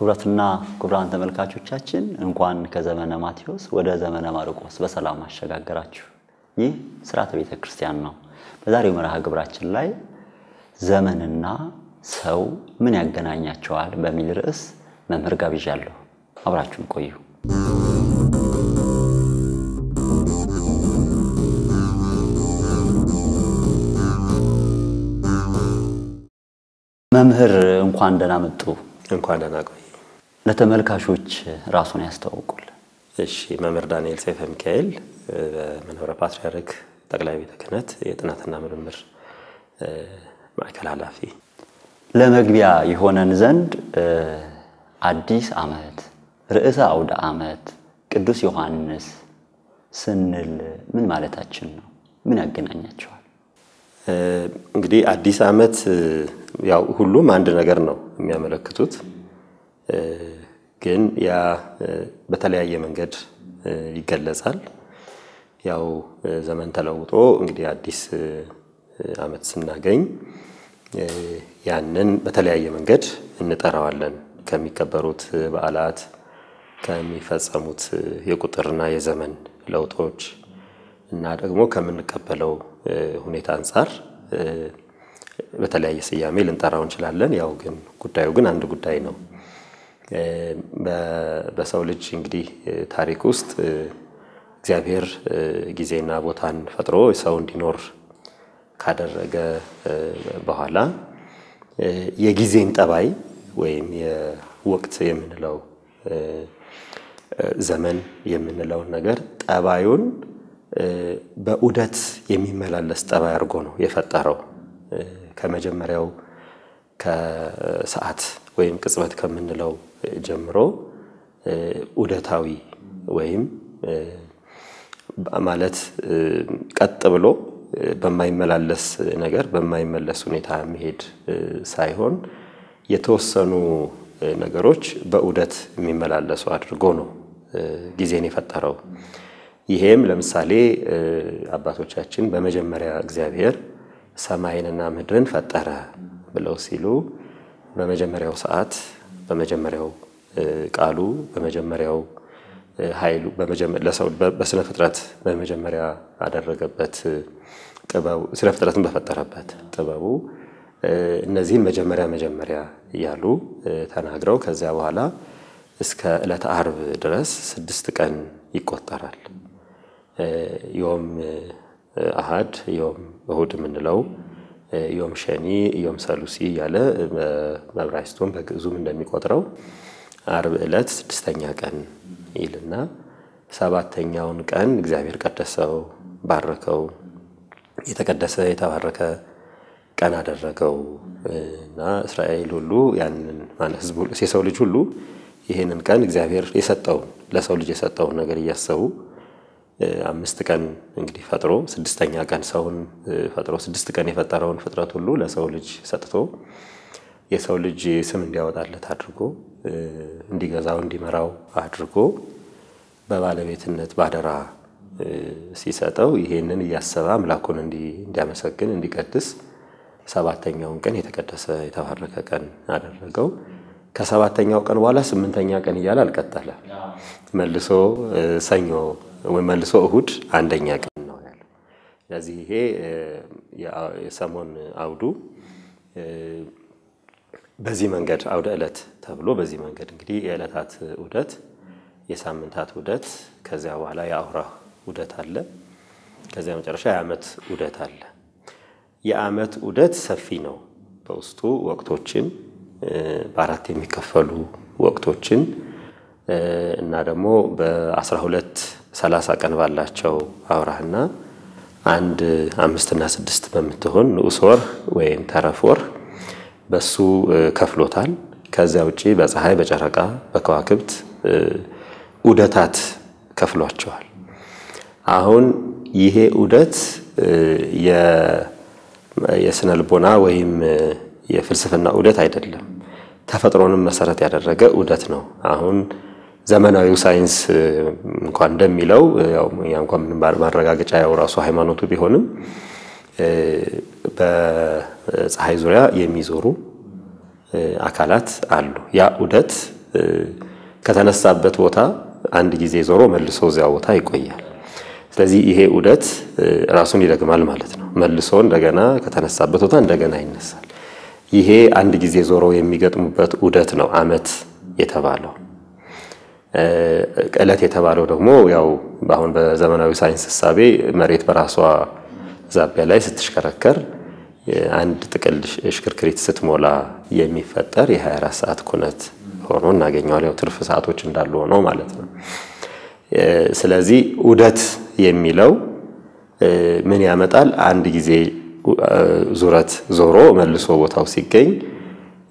ክብራትና ክብራን ተመልካቾቻችን እንኳን ከዘመነ ማቴዎስ ወደ ዘመነ ማርቆስ በሰላም አሸጋገራችሁ። ይህ ሥርዓተ ቤተ ክርስቲያን ነው። በዛሬው መርሃ ግብራችን ላይ ዘመንና ሰው ምን ያገናኛቸዋል በሚል ርዕስ መምህር ጋብዣለሁ። አብራችሁን ቆዩ። መምህር እንኳን ደህና መጡ። እንኳን ደህና ቆዩ። ለተመልካቾች ራሱን ያስተዋውቁል። እሺ፣ መምህር ዳንኤል ሰይፈ ሚካኤል በመንበረ ፓትርያርክ ጠቅላይ ቤተ ክህነት የጥናትና ምርምር ማዕከል ኃላፊ። ለመግቢያ ይሆነን ዘንድ አዲስ ዓመት፣ ርዕሰ አውደ ዓመት፣ ቅዱስ ዮሐንስ ስንል ምን ማለታችን ነው? ምን ያገናኛቸዋል? እንግዲህ አዲስ ዓመት ያው ሁሉም አንድ ነገር ነው የሚያመለክቱት፣ ግን ያ በተለያየ መንገድ ይገለጻል። ያው ዘመን ተለውጦ እንግዲህ አዲስ ዓመት ስናገኝ ያንን በተለያየ መንገድ እንጠራዋለን። ከሚከበሩት በዓላት፣ ከሚፈጸሙት የቁጥርና የዘመን ለውጦች እና ደግሞ ከምንቀበለው ሁኔታ አንፃር በተለያየ ስያሜ ልንጠራው እንችላለን። ያው ግን ጉዳዩ ግን አንድ ጉዳይ ነው። በሰው ልጅ እንግዲህ ታሪክ ውስጥ እግዚአብሔር ጊዜና ቦታን ፈጥሮ ሰው እንዲኖር ካደረገ በኋላ የጊዜን ጠባይ ወይም የወቅት የምንለው ዘመን የምንለው ነገር ጠባዩን በዑደት የሚመላለስ ጠባይ አድርጎ ነው የፈጠረው። ከመጀመሪያው ከሰዓት ወይም ቅጽበት ከምንለው ጀምሮ ዑደታዊ ወይም ማለት ቀጥ ብሎ በማይመላለስ ነገር በማይመለስ ሁኔታ የሚሄድ ሳይሆን የተወሰኑ ነገሮች በዑደት የሚመላለሱ አድርጎ ነው ጊዜን የፈጠረው። ይሄም ለምሳሌ አባቶቻችን በመጀመሪያ እግዚአብሔር ሰማይንና ምድርን ፈጠረ ብለው ሲሉ በመጀመሪያው ሰዓት፣ በመጀመሪያው ቃሉ፣ በመጀመሪያው ኃይሉ ለሰው በስነ ፍጥረት በመጀመሪያ አደረገበት ጥበቡ፣ ስነ ፍጥረትን በፈጠረበት ጥበቡ እነዚህን መጀመሪያ እያሉ ተናግረው ከዚያ በኋላ እስከ ዕለተ ዓርብ ድረስ 6 ቀን ይቆጠራል። ዮም አሃድ፣ ዮም እሁድ የምንለው፣ ዮም ሸኒ፣ ዮም ሰሉሲ እያለ በዕብራይስጡም በግዕዙም እንደሚቆጥረው ዓርብ ዕለት 6ኛ ቀን ይልና 7ኛውን ቀን እግዚአብሔር ቀደሰው፣ ባረከው፣ የተቀደሰ የተባረከ ቀን አደረገው እና እስራኤል ሁሉ ያንን ማለት ህዝቡ የሰው ልጅ ሁሉ ይሄንን ቀን እግዚአብሔር የሰጠውን ለሰው ልጅ የሰጠውን ነገር እያሰቡ 5 ቀን እንግዲህ ፈጥሮ 6ኛ ቀን ሰውን ፈጥሮ 6 ቀን የፈጠረውን ፍጥረት ሁሉ ለሰው ልጅ ሰጥቶ የሰው ልጅ ስም እንዲያወጣለት አድርጎ እንዲገዛው እንዲመራው አድርጎ በባለቤትነት ባደራ ሲሰጠው ይሄንን እያሰበ አምላኩን እንዲያመሰግን እንዲቀድስ 7ኛውን ቀን የተቀደሰ የተባረከ ቀን አደረገው። ከ7ኛው ቀን በኋላ 8ኛ ቀን እያለ አልቀጠለ። መልሶ ሰኞ ወይ መልሶ እሁድ 1ኛ ቀን ነው ያለው። ስለዚህ ይሄ የሰሞን አውዱ በዚህ መንገድ አውደ ዕለት ተብሎ በዚህ መንገድ እንግዲህ የዕለታት ዑደት፣ የሳምንታት ዑደት፣ ከዚያ በኋላ የአውራህ ዑደት አለ፣ ከዚያ መጨረሻ የዓመት ዑደት አለ። የዓመት ዑደት ሰፊ ነው። በውስጡ ወቅቶችን በአራት የሚከፈሉ ወቅቶችን እና ደግሞ በ12 30 ቀን ባላቸው አውራህና 1 5 እና 6 በምትሆን ንዑስ ወር ወይም ተረፍ ወር በሱ ከፍሎታል። ከዚያ ውጪ በፀሐይ፣ በጨረቃ፣ በከዋክብት ዑደታት ከፍሏቸዋል። አሁን ይሄ ዑደት የስነ ልቦና ወይም የፍልስፍና ዑደት አይደለም። ተፈጥሮንም መሰረት ያደረገ ዑደት ነው። አሁን ዘመናዊው ሳይንስ እንኳን እንደሚለው ያው እንኳን ማረጋገጫ ያው ራሱ ሃይማኖቱ ቢሆንም በፀሐይ ዙሪያ የሚዞሩ አካላት አሉ። ያ ዑደት ከተነሳበት ቦታ አንድ ጊዜ ዞሮ መልሶ እዚያው ቦታ ይቆያል። ስለዚህ ይሄ ዑደት ራሱን ይደግማል ማለት ነው። መልሶ እንደገና ከተነሳበት ቦታ እንደገና ይነሳል። ይሄ አንድ ጊዜ ዞሮ የሚገጥሙበት ዑደት ነው ዓመት የተባለው። ዕለት የተባለው ደግሞ ያው አሁን በዘመናዊ ሳይንስ ሐሳቤ መሬት በራሷ ዛቢያ ላይ ስትሽከረከር አንድ ጥቅል ሽክርክሪት ስትሞላ የሚፈጠር የ24 ሰዓት ኩነት ሆኖ እናገኘዋለን። ያው ትርፍ ሰዓቶች እንዳሉ ሆኖ ማለት ነው። ስለዚህ ዑደት የሚለው ምን ያመጣል? አንድ ጊዜ ዙረት ዞሮ መልሶ ቦታው ሲገኝ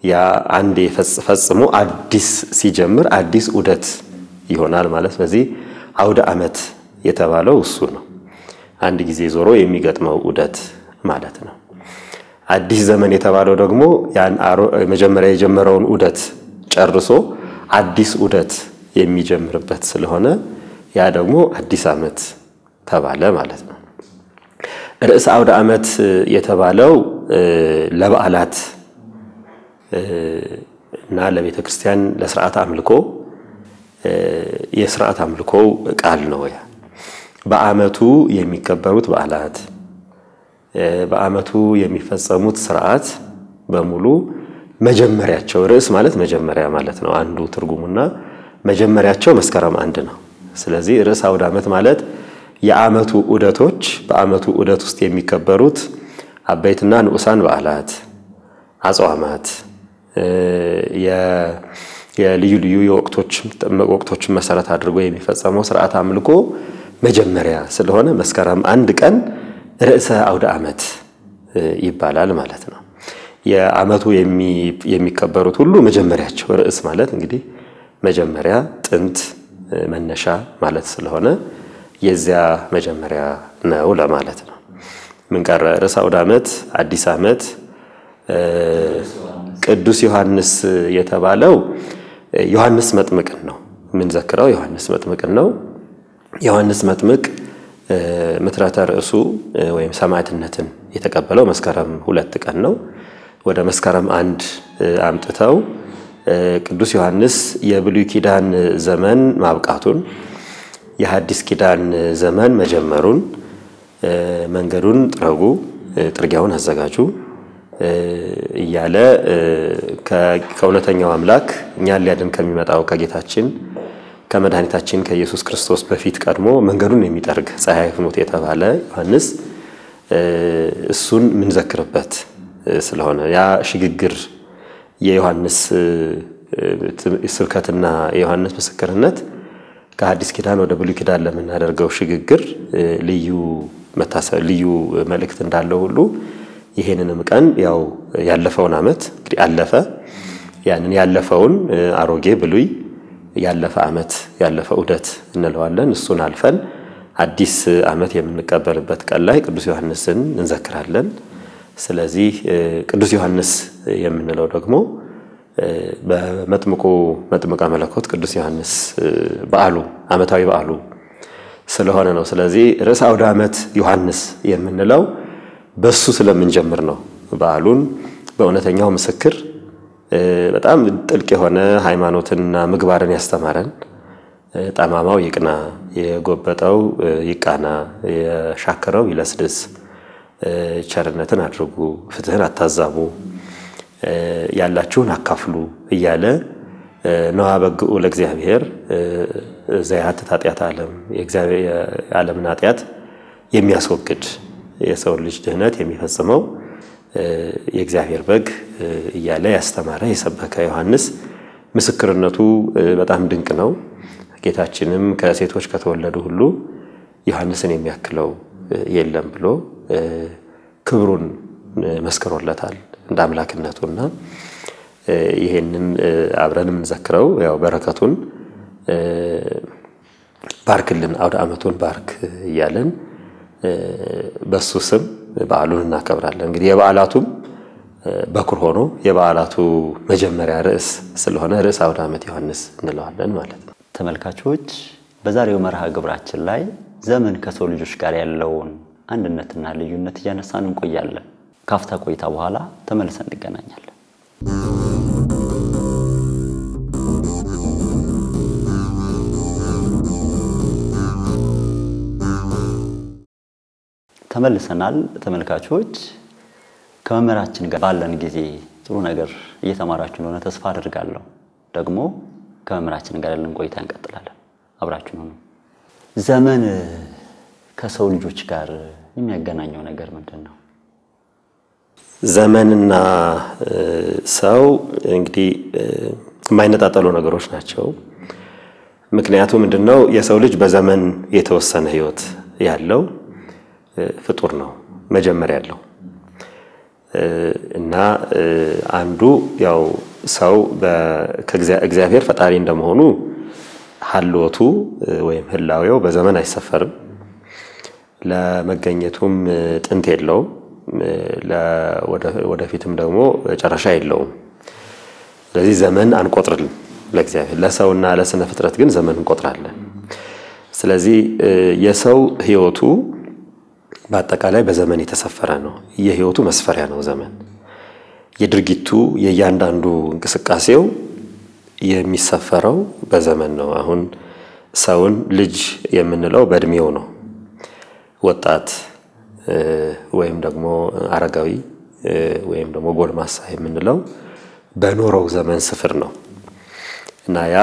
ያ አንዴ ፈጽሞ አዲስ ሲጀምር አዲስ ዑደት ይሆናል ማለት። ስለዚህ አውደ ዓመት የተባለው እሱ ነው። አንድ ጊዜ ዞሮ የሚገጥመው ዑደት ማለት ነው። አዲስ ዘመን የተባለው ደግሞ ያን መጀመሪያ የጀመረውን ዑደት ጨርሶ አዲስ ዑደት የሚጀምርበት ስለሆነ ያ ደግሞ አዲስ ዓመት ተባለ ማለት ነው። ርዕሰ አውደ ዓመት የተባለው ለበዓላት እና ለቤተ ክርስቲያን ለሥርዓት አምልኮ የሥርዓት አምልኮ ቃል ነው። ያ በዓመቱ የሚከበሩት በዓላት በዓመቱ የሚፈጸሙት ሥርዓት በሙሉ መጀመሪያቸው ርዕስ ማለት መጀመሪያ ማለት ነው አንዱ ትርጉሙና መጀመሪያቸው መስከረም 1 ነው። ስለዚህ ርዕሰ አውደ ዓመት ማለት የዓመቱ ዑደቶች በዓመቱ ዑደት ውስጥ የሚከበሩት አበይትና ንዑሳን በዓላት አጽዋማት የልዩ ልዩ ወቅቶችን መሰረት አድርጎ የሚፈጸመው ሥርዓት አምልኮ መጀመሪያ ስለሆነ መስከረም 1 ቀን ርዕሰ አውደ ዓመት ይባላል ማለት ነው። የዓመቱ የሚከበሩት ሁሉ መጀመሪያቸው ርዕስ ማለት እንግዲህ መጀመሪያ ጥንት መነሻ ማለት ስለሆነ የዚያ መጀመሪያ ነው ለማለት ነው። ምን ቀረ? ርዕሰ አውደ ዓመት አዲስ ዓመት ቅዱስ ዮሐንስ የተባለው ዮሐንስ መጥምቅን ነው ምን ዘክረው ዮሐንስ መጥምቅን ነው። ዮሐንስ መጥምቅ ምትራተ ርዕሱ ወይም ሰማዕትነትን የተቀበለው መስከረም 2 ቀን ነው። ወደ መስከረም 1 አምጥተው ቅዱስ ዮሐንስ የብሉይ ኪዳን ዘመን ማብቃቱን የሐዲስ ኪዳን ዘመን መጀመሩን መንገዱን ጥረጉ ጥርጊያውን አዘጋጁ እያለ ከእውነተኛው አምላክ እኛን ሊያድን ከሚመጣው ከጌታችን ከመድኃኒታችን ከኢየሱስ ክርስቶስ በፊት ቀድሞ መንገዱን የሚጠርግ ፀሐይ ፍኖት የተባለ ዮሐንስ እሱን ምን ዘክርበት ስለሆነ ያ ሽግግር የዮሐንስ ስብከትና የዮሐንስ ምስክርነት ከሐዲስ ኪዳን ወደ ብሉይ ኪዳን ለምናደርገው ሽግግር ልዩ መልእክት እንዳለው ሁሉ ይሄንንም ቀን ያው ያለፈውን ዓመት እንግዲህ አለፈ ያንን ያለፈውን አሮጌ ብሉይ ያለፈ ዓመት ያለፈ ዑደት እንለዋለን። እሱን አልፈን አዲስ ዓመት የምንቀበልበት ቀን ላይ ቅዱስ ዮሐንስን እንዘክራለን። ስለዚህ ቅዱስ ዮሐንስ የምንለው ደግሞ በመጥምቀ መለኮት ቅዱስ ዮሐንስ በዓሉ ዓመታዊ በዓሉ ስለሆነ ነው። ስለዚህ ርዕሰ አውደ ዓመት ዮሐንስ የምንለው በሱ ስለምንጀምር ነው። በዓሉን በእውነተኛው ምስክር በጣም ጥልቅ የሆነ ሃይማኖትና ምግባርን ያስተማረን ጠማማው ይቅና የጎበጠው ይቃና የሻከረው ይለስልስ ቸርነትን አድርጉ ፍትህን አታዛቡ ያላችሁን አካፍሉ እያለ ነዋ በግኡ ለእግዚአብሔር ዘያት ኃጢአት ዓለም የእግዚአብሔር ዓለምን ኃጢአት የሚያስወግድ የሰው ልጅ ድህነት የሚፈጽመው የእግዚአብሔር በግ እያለ ያስተማረ የሰበከ ዮሐንስ ምስክርነቱ በጣም ድንቅ ነው። ጌታችንም ከሴቶች ከተወለዱ ሁሉ ዮሐንስን የሚያክለው የለም ብሎ ክብሩን መስክሮለታል እንደ አምላክነቱና ይሄንን አብረን እንዘክረው ያው በረከቱን ባርክልን አውደ ዓመቱን ባርክ እያለን በሱ ስም በዓሉን እናከብራለን። እንግዲህ የበዓላቱም በኩር ሆኖ የበዓላቱ መጀመሪያ ርዕስ ስለሆነ ርዕሰ አውደ ዓመት ዮሐንስ እንለዋለን ማለት ነው። ተመልካቾች በዛሬው መርሃ ግብራችን ላይ ዘመን ከሰው ልጆች ጋር ያለውን አንድነትና ልዩነት እያነሳን እንቆያለን። ካፍታ ቆይታ በኋላ ተመልሰን እንገናኛለን። ተመልሰናል ተመልካቾች። ከመምህራችን ጋር ባለን ጊዜ ጥሩ ነገር እየተማራችሁ እንደሆነ ተስፋ አድርጋለሁ። ደግሞ ከመምህራችን ጋር ያለን ቆይታ እንቀጥላለን። አብራችሁ ነው። ዘመን ከሰው ልጆች ጋር የሚያገናኘው ነገር ምንድነው? ዘመንና ሰው እንግዲህ የማይነጣጠሉ ነገሮች ናቸው። ምክንያቱም ምንድነው የሰው ልጅ በዘመን የተወሰነ ህይወት ያለው ፍጡር ነው መጀመሪያ ያለው እና አንዱ ያው ሰው ከእግዚአብሔር ፈጣሪ እንደመሆኑ ሐልወቱ ወይም ህላዌው በዘመን አይሰፈርም። ለመገኘቱም ጥንት የለውም። ወደፊትም ደግሞ ጨረሻ የለውም። ስለዚህ ዘመን አንቆጥርልም ለእግዚአብሔር። ለሰውና ለስነ ፍጥረት ግን ዘመን እንቆጥራለን። ስለዚህ የሰው ህይወቱ በአጠቃላይ በዘመን የተሰፈረ ነው። የህይወቱ መስፈሪያ ነው ዘመን። የድርጊቱ የእያንዳንዱ እንቅስቃሴው የሚሰፈረው በዘመን ነው። አሁን ሰውን ልጅ የምንለው በእድሜው ነው። ወጣት ወይም ደግሞ አረጋዊ ወይም ደግሞ ጎልማሳ የምንለው በኖረው ዘመን ስፍር ነው እና ያ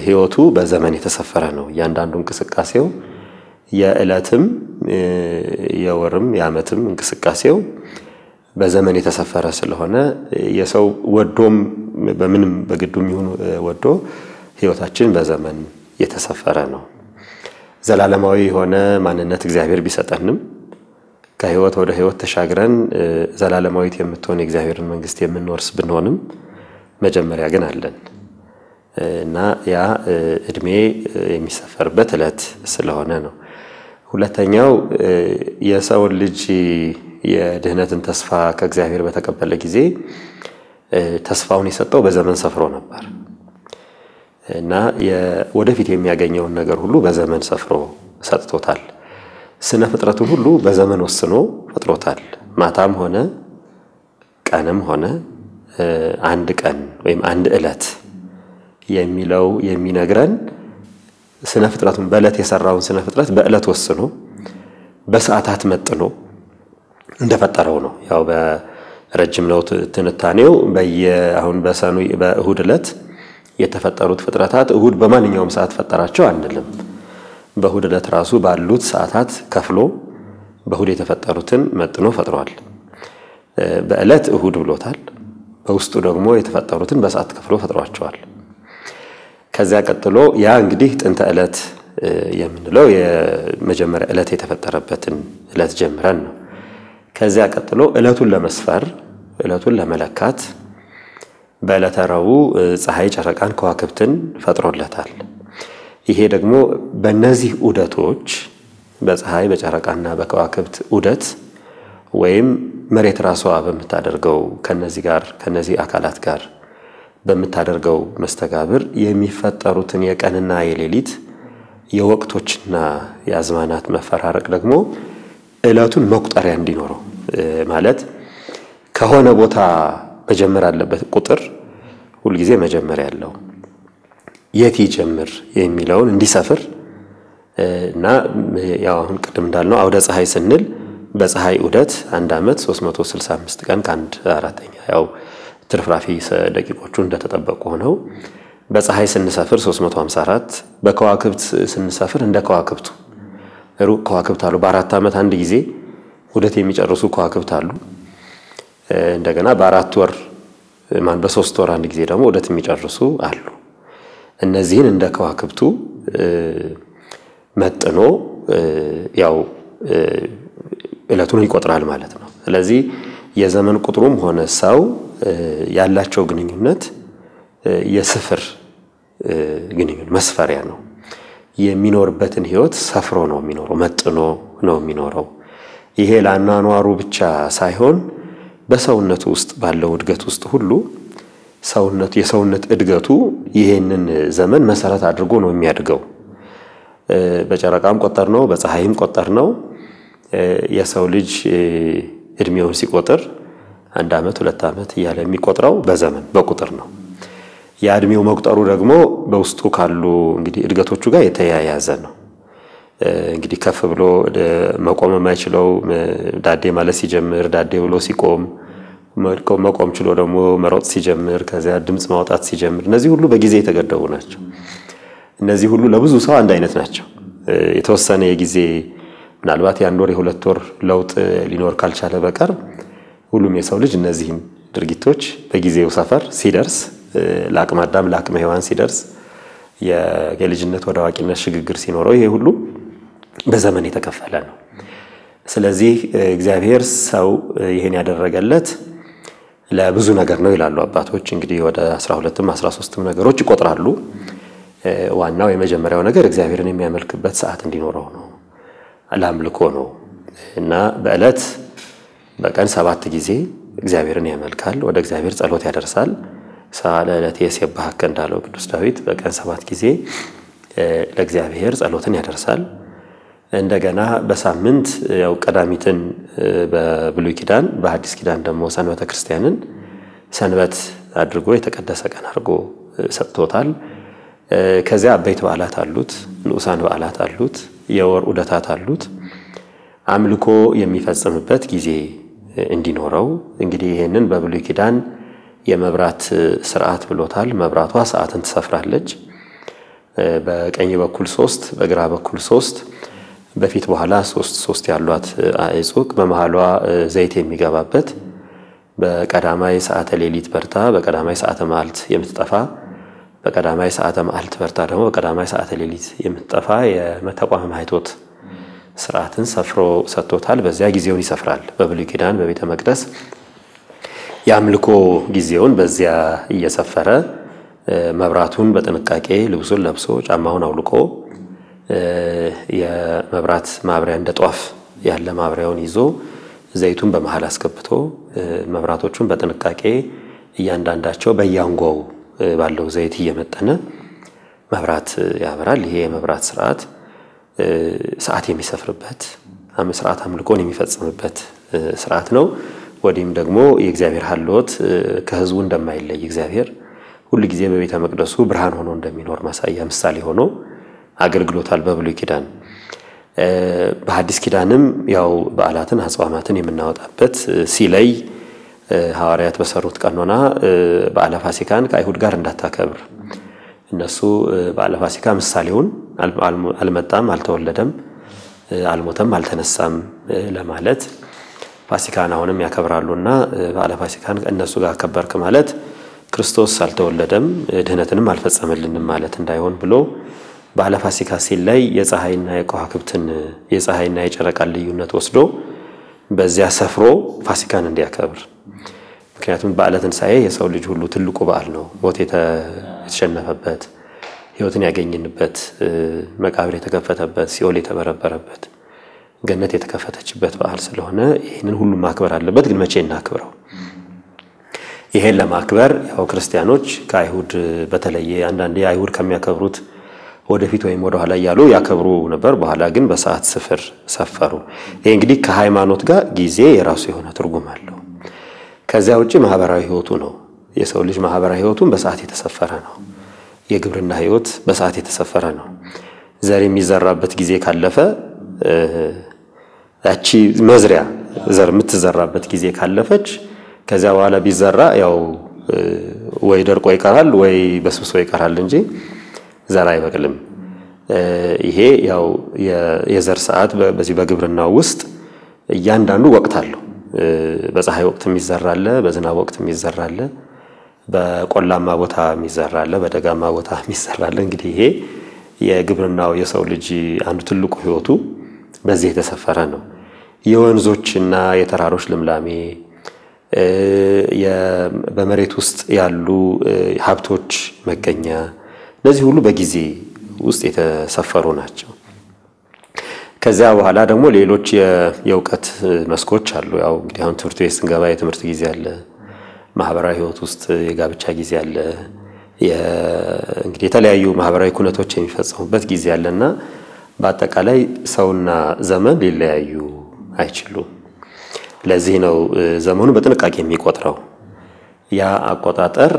ህይወቱ በዘመን የተሰፈረ ነው። እያንዳንዱ እንቅስቃሴው የዕለትም የወርም የዓመትም እንቅስቃሴው በዘመን የተሰፈረ ስለሆነ የሰው ወዶም በምንም በግዱም ይሁን ወዶ ህይወታችን በዘመን የተሰፈረ ነው። ዘላለማዊ የሆነ ማንነት እግዚአብሔር ቢሰጠንም ከህይወት ወደ ህይወት ተሻግረን ዘላለማዊት የምትሆን የእግዚአብሔርን መንግስት የምንወርስ ብንሆንም መጀመሪያ ግን አለን እና ያ እድሜ የሚሰፈርበት ዕለት ስለሆነ ነው። ሁለተኛው የሰው ልጅ የድህነትን ተስፋ ከእግዚአብሔር በተቀበለ ጊዜ ተስፋውን የሰጠው በዘመን ሰፍሮ ነበር እና ወደፊት የሚያገኘውን ነገር ሁሉ በዘመን ሰፍሮ ሰጥቶታል። ስነ ፍጥረቱን ሁሉ በዘመን ወስኖ ፈጥሮታል። ማታም ሆነ ቀንም ሆነ አንድ ቀን ወይም አንድ ዕለት የሚለው የሚነግረን ስነ ፍጥረቱን በዕለት የሰራውን ስነ ፍጥረት በዕለት ወስኖ በሰዓታት መጥኖ እንደፈጠረው ነው። ያው በረጅም ነው ትንታኔው። አሁን በእሁድ ዕለት የተፈጠሩት ፍጥረታት እሁድ በማንኛውም ሰዓት ፈጠራቸው አንልም። በእሁድ ዕለት ራሱ ባሉት ሰዓታት ከፍሎ በእሁድ የተፈጠሩትን መጥኖ ፈጥሯል። በዕለት እሁድ ብሎታል። በውስጡ ደግሞ የተፈጠሩትን በሰዓት ከፍሎ ፈጥሯቸዋል። ከዚያ ቀጥሎ ያ እንግዲህ ጥንተ ዕለት የምንለው የመጀመሪያ ዕለት የተፈጠረበትን ዕለት ጀምረን ነው። ከዚያ ቀጥሎ ዕለቱን ለመስፈር ዕለቱን ለመለካት በዕለተ ረቡዕ ፀሐይ፣ ጨረቃን፣ ከዋክብትን ፈጥሮለታል። ይሄ ደግሞ በእነዚህ ዑደቶች በፀሐይ በጨረቃና በከዋክብት ዑደት ወይም መሬት ራሷ በምታደርገው ከነዚህ አካላት ጋር በምታደርገው መስተጋብር የሚፈጠሩትን የቀንና የሌሊት የወቅቶችና የአዝማናት መፈራረቅ ደግሞ ዕለቱን መቁጠሪያ እንዲኖረው ማለት ከሆነ ቦታ መጀመር ያለበት ቁጥር ሁሉ ጊዜ መጀመር ያለው የት ይጀምር የሚለውን እንዲሰፍር እና ያው አሁን ቅድም እንዳልነው አውደ ፀሐይ ስንል በፀሐይ ዑደት አንድ ዓመት 365 ቀን ከአንድ አራተኛ ያው ትርፍራፊ ደቂቆቹ እንደተጠበቁ ሆነው በፀሐይ ስንሰፍር 354 በከዋክብት ስንሰፍር እንደ ከዋክብቱ ሩቅ ከዋክብት አሉ። በአራት ዓመት አንድ ጊዜ ዑደት የሚጨርሱ ከዋክብት አሉ። እንደገና በአራት ወር በሶስት ወር አንድ ጊዜ ደግሞ ዑደት የሚጨርሱ አሉ። እነዚህን እንደ ከዋክብቱ መጥኖ ያው ዕለቱን ይቆጥራል ማለት ነው። ስለዚህ የዘመን ቁጥሩም ሆነ ሰው ያላቸው ግንኙነት የስፍር ግንኙነት መስፈሪያ ነው። የሚኖርበትን ህይወት ሰፍሮ ነው የሚኖረው፣ መጥኖ ነው የሚኖረው። ይሄ ለአኗኗሩ ብቻ ሳይሆን በሰውነቱ ውስጥ ባለው እድገት ውስጥ ሁሉ የሰውነት እድገቱ ይሄንን ዘመን መሰረት አድርጎ ነው የሚያድገው። በጨረቃም ቆጠር ነው፣ በፀሐይም ቆጠር ነው። የሰው ልጅ እድሜውን ሲቆጥር አንድ ዓመት ሁለት ዓመት እያለ የሚቆጥረው በዘመን በቁጥር ነው። የእድሜው መቁጠሩ ደግሞ በውስጡ ካሉ እንግዲህ እድገቶቹ ጋር የተያያዘ ነው። እንግዲህ ከፍ ብሎ መቆም የማይችለው ዳዴ ማለት ሲጀምር ዳዴ ብሎ ሲቆም መቆም ችሎ ደግሞ መሮጥ ሲጀምር ከዚያ ድምጽ ማውጣት ሲጀምር እነዚህ ሁሉ በጊዜ የተገደቡ ናቸው። እነዚህ ሁሉ ለብዙ ሰው አንድ አይነት ናቸው። የተወሰነ የጊዜ ምናልባት የአንድ ወር የሁለት ወር ለውጥ ሊኖር ካልቻለ በቀር ሁሉም የሰው ልጅ እነዚህን ድርጊቶች በጊዜው ሰፈር ሲደርስ ለአቅመ አዳም ለአቅመ ሔዋን ሲደርስ የልጅነት ወደ አዋቂነት ሽግግር ሲኖረው ይሄ ሁሉ በዘመን የተከፈለ ነው። ስለዚህ እግዚአብሔር ሰው ይሄን ያደረገለት ለብዙ ነገር ነው ይላሉ አባቶች። እንግዲህ ወደ 12ም 13ም ነገሮች ይቆጥራሉ። ዋናው የመጀመሪያው ነገር እግዚአብሔርን የሚያመልክበት ሰዓት እንዲኖረው ነው፣ ለአምልኮ ነው እና በእለት በቀን 7 ጊዜ እግዚአብሔርን ያመልካል፣ ወደ እግዚአብሔር ጸሎት ያደርሳል። ሰዓለ ዕለት የሰብሐከ እንዳለው ቅዱስ ዳዊት በቀን 7 ጊዜ ለእግዚአብሔር ጸሎትን ያደርሳል። እንደገና በሳምንት ያው ቀዳሚትን በብሉይ ኪዳን በሐዲስ ኪዳን ደግሞ ሰንበተ ክርስቲያንን ሰንበት አድርጎ የተቀደሰ ቀን አድርጎ ሰጥቶታል። ከዚያ አበይት በዓላት አሉት፣ ንዑሳን በዓላት አሉት፣ የወር ዑደታት አሉት። አምልኮ የሚፈጽምበት ጊዜ እንዲኖረው እንግዲህ ይሄንን በብሉይ ኪዳን የመብራት ስርዓት ብሎታል። መብራቷ ሰዓትን ትሰፍራለች። በቀኝ በኩል 3 በግራ በኩል 3 በፊት በኋላ 3 ያሏት አዕጹቅ በመሃሏ ዘይት የሚገባበት በቀዳማይ ሰዓተ ሌሊት በርታ በቀዳማይ ሰዓተ መዓልት የምትጠፋ በቀዳማይ ሰዓተ መዓልት በርታ ደግሞ በቀዳማይ ሰዓተ ሌሊት የምትጠፋ የመተቋም ማይቶት ስርዓትን ሰፍሮ ሰጥቶታል። በዚያ ጊዜውን ይሰፍራል። በብሉይ ኪዳን በቤተ መቅደስ የአምልኮ ጊዜውን በዚያ እየሰፈረ መብራቱን በጥንቃቄ ልብሱን ለብሶ ጫማውን አውልቆ የመብራት ማብሪያ እንደ ጧፍ ያለ ማብሪያውን ይዞ ዘይቱን በመሃል አስገብቶ መብራቶቹን በጥንቃቄ እያንዳንዳቸው በያንጓው ባለው ዘይት እየመጠነ መብራት ያበራል። ይሄ የመብራት ስርዓት ሰዓት የሚሰፍርበት ስርዓት አምልኮን የሚፈጽምበት ስርዓት ነው። ወዲህም ደግሞ የእግዚአብሔር ሀልዎት ከህዝቡ እንደማይለይ እግዚአብሔር ሁሉ ጊዜ በቤተ መቅደሱ ብርሃን ሆኖ እንደሚኖር ማሳያ ምሳሌ ሆኖ አገልግሎታል በብሉይ ኪዳን። በሐዲስ ኪዳንም ያው በዓላትን አጽዋማትን የምናወጣበት ሲለይ ሐዋርያት በሰሩት ቀኖና በዓለ ፋሲካን ከአይሁድ ጋር እንዳታከብር እነሱ በዓለ ፋሲካ ምሳሌውን አልመጣም፣ አልተወለደም፣ አልሞተም፣ አልተነሳም ለማለት ፋሲካን አሁንም ያከብራሉና በዓለ ፋሲካን እነሱ ጋር ከበርክ ማለት ክርስቶስ አልተወለደም ድህነትንም አልፈጸመልንም ማለት እንዳይሆን ብሎ በዓለ ፋሲካ ሲለይ የፀሐይና የከዋክብትን የፀሐይና የጨረቃን ልዩነት ወስዶ በዚያ ሰፍሮ ፋሲካን እንዲያከብር። ምክንያቱም በዓለ ትንሣኤ የሰው ልጅ ሁሉ ትልቁ በዓል ነው። ሞት የተሸነፈበት፣ ሕይወትን ያገኘንበት፣ መቃብር የተከፈተበት፣ ሲኦል የተበረበረበት፣ ገነት የተከፈተችበት በዓል ስለሆነ ይህንን ሁሉ ማክበር አለበት። ግን መቼ እናክብረው? ይሄን ለማክበር ያው ክርስቲያኖች ከአይሁድ በተለየ አንዳንዴ አይሁድ ከሚያከብሩት ወደፊት ወይም ወደ ኋላ ያሉ ያከብሩ ነበር። በኋላ ግን በሰዓት ስፍር ሰፈሩ። ይሄ እንግዲህ ከሃይማኖት ጋር ጊዜ የራሱ የሆነ ትርጉም አለው። ከዚያ ውጪ ማህበራዊ ህይወቱ ነው። የሰው ልጅ ማህበራዊ ህይወቱን በሰዓት የተሰፈረ ነው። የግብርና ህይወት በሰዓት የተሰፈረ ነው። ዘር የሚዘራበት ጊዜ ካለፈ ያቺ መዝሪያ ዘር የምትዘራበት ጊዜ ካለፈች ከዚያ በኋላ ቢዘራ ያው ወይ ደርቆ ይቀራል ወይ በስብሶ ይቀራል እንጂ ዘር አይበቅልም። ይሄ ያው የዘር ሰዓት በዚህ በግብርናው ውስጥ እያንዳንዱ ወቅት አለው። በፀሐይ ወቅት የሚዘራል፣ በዝናብ ወቅት የሚዘራል፣ በቆላማ ቦታ የሚዘራል፣ በደጋማ ቦታ የሚዘራል። እንግዲህ ይሄ የግብርናው የሰው ልጅ አንዱ ትልቁ ህይወቱ በዚህ የተሰፈረ ነው። የወንዞችና የተራሮች ልምላሜ በመሬት ውስጥ ያሉ ሀብቶች መገኛ እነዚህ ሁሉ በጊዜ ውስጥ የተሰፈሩ ናቸው። ከዚያ በኋላ ደግሞ ሌሎች የእውቀት መስኮች አሉ። ያው እንግዲህ አሁን ትምህርት ቤት ስንገባ የትምህርት ጊዜ አለ፣ ማህበራዊ ህይወት ውስጥ የጋብቻ ጊዜ አለ፣ እንግዲህ የተለያዩ ማህበራዊ ኩነቶች የሚፈጸሙበት ጊዜ አለና በአጠቃላይ ሰውና ዘመን ሊለያዩ አይችሉም። ለዚህ ነው ዘመኑ በጥንቃቄ የሚቆጥረው። ያ አቆጣጠር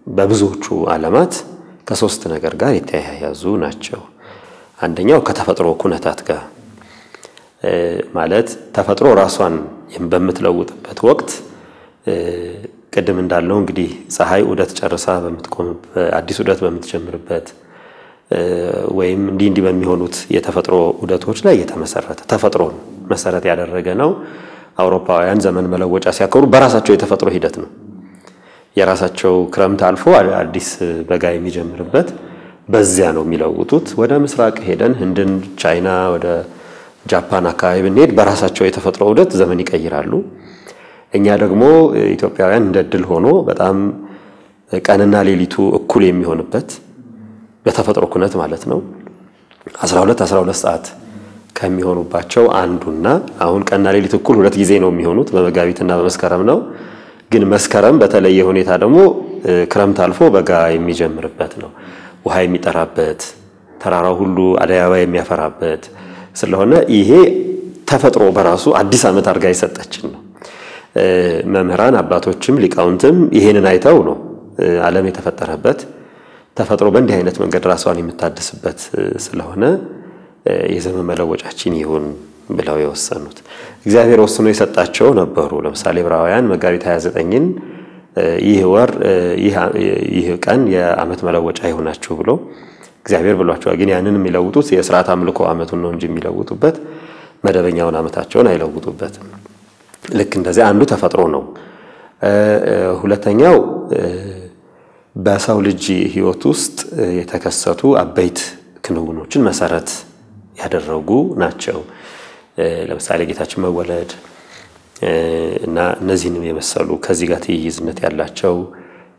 በብዙዎቹ ዓለማት ከሶስት ነገር ጋር የተያያዙ ናቸው። አንደኛው ከተፈጥሮ ኩነታት ጋር ማለት ተፈጥሮ ራሷን በምትለውጥበት ወቅት ቅድም እንዳለው እንግዲህ ፀሐይ ዑደት ጨርሳ በምትቆምበት አዲስ ዑደት በምትጀምርበት ወይም እንዲህ በሚሆኑት የተፈጥሮ ዑደቶች ላይ የተመሰረተ ተፈጥሮን መሰረት ያደረገ ነው። አውሮፓውያን ዘመን መለወጫ ሲያከብሩ በራሳቸው የተፈጥሮ ሂደት ነው። የራሳቸው ክረምት አልፎ አዲስ በጋ የሚጀምርበት በዚያ ነው የሚለውጡት። ወደ ምስራቅ ሄደን ህንድን፣ ቻይና፣ ወደ ጃፓን አካባቢ ብንሄድ በራሳቸው የተፈጥሮ ዑደት ዘመን ይቀይራሉ። እኛ ደግሞ ኢትዮጵያውያን እንደድል ሆኖ በጣም ቀንና ሌሊቱ እኩል የሚሆንበት በተፈጥሮ ኩነት ማለት ነው 12 ሰዓት ከሚሆኑባቸው አንዱና አሁን ቀንና ሌሊት እኩል ሁለት ጊዜ ነው የሚሆኑት በመጋቢትና በመስከረም ነው። ግን መስከረም በተለየ ሁኔታ ደግሞ ክረምት አልፎ በጋ የሚጀምርበት ነው። ውሃ የሚጠራበት ተራራው ሁሉ አደይ አበባ የሚያፈራበት ስለሆነ ይሄ ተፈጥሮ በራሱ አዲስ ዓመት አርጋ ይሰጠችን ነው። መምህራን አባቶችም ሊቃውንትም ይሄንን አይተው ነው ዓለም የተፈጠረበት ተፈጥሮ በእንዲህ አይነት መንገድ ራሷን የምታድስበት ስለሆነ የዘመን መለወጫችን ይሁን ብለው የወሰኑት እግዚአብሔር ወስኖ የሰጣቸው ነበሩ። ለምሳሌ ዕብራውያን መጋቢት 29ን ይህ ወር ይህ ቀን የዓመት መለወጫ ይሆናችሁ ብሎ እግዚአብሔር ብሏቸዋል። ግን ያንን የሚለውጡት የሥርዓት አምልኮ ዓመቱን ነው እንጂ የሚለውጡበት መደበኛውን ዓመታቸውን አይለውጡበትም። ልክ እንደዚህ አንዱ ተፈጥሮ ነው። ሁለተኛው በሰው ልጅ ሕይወት ውስጥ የተከሰቱ አበይት ክንውኖችን መሰረት ያደረጉ ናቸው። ለምሳሌ ጌታችን መወለድ እና እነዚህንም የመሰሉ ከዚህ ጋር ትይይዝነት ያላቸው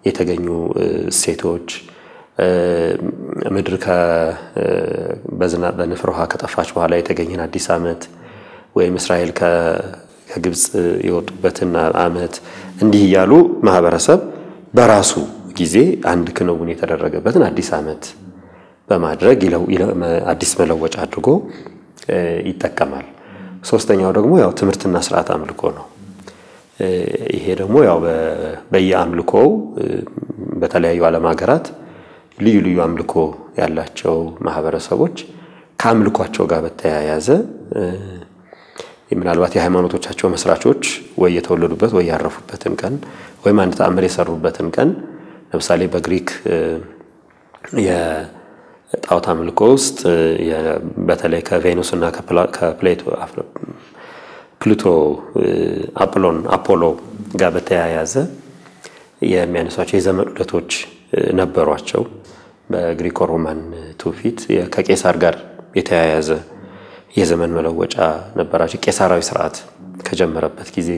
የተገኙ ሴቶች ምድር በንፍር ውሃ ከጠፋች በኋላ የተገኘን አዲስ ዓመት ወይም እስራኤል ከግብጽ የወጡበትን ዓመት እንዲህ እያሉ ማህበረሰብ በራሱ ጊዜ አንድ ክንውን የተደረገበትን አዲስ ዓመት በማድረግ አዲስ መለወጫ አድርጎ ይጠቀማል። ሶስተኛው ደግሞ ያው ትምህርትና ሥርዓት አምልኮ ነው። ይሄ ደግሞ ያው በየአምልኮው በተለያዩ ዓለም ሀገራት ልዩ ልዩ አምልኮ ያላቸው ማህበረሰቦች ከአምልኳቸው ጋር በተያያዘ ምናልባት የሃይማኖቶቻቸው መስራቾች ወይ የተወለዱበት ወይ ያረፉበትን ቀን ወይም አንድ ተአምር የሰሩበትን ቀን ለምሳሌ በግሪክ የጣዖት አምልኮ ውስጥ በተለይ ከቬኑስና ፕሉቶ አፖሎ ጋር በተያያዘ የሚያነሷቸው የዘመን ዑደቶች ነበሯቸው። በግሪኮ ሮማን ትውፊት ከቄሳር ጋር የተያያዘ የዘመን መለወጫ ነበራቸው። ቄሳራዊ ስርዓት ከጀመረበት ጊዜ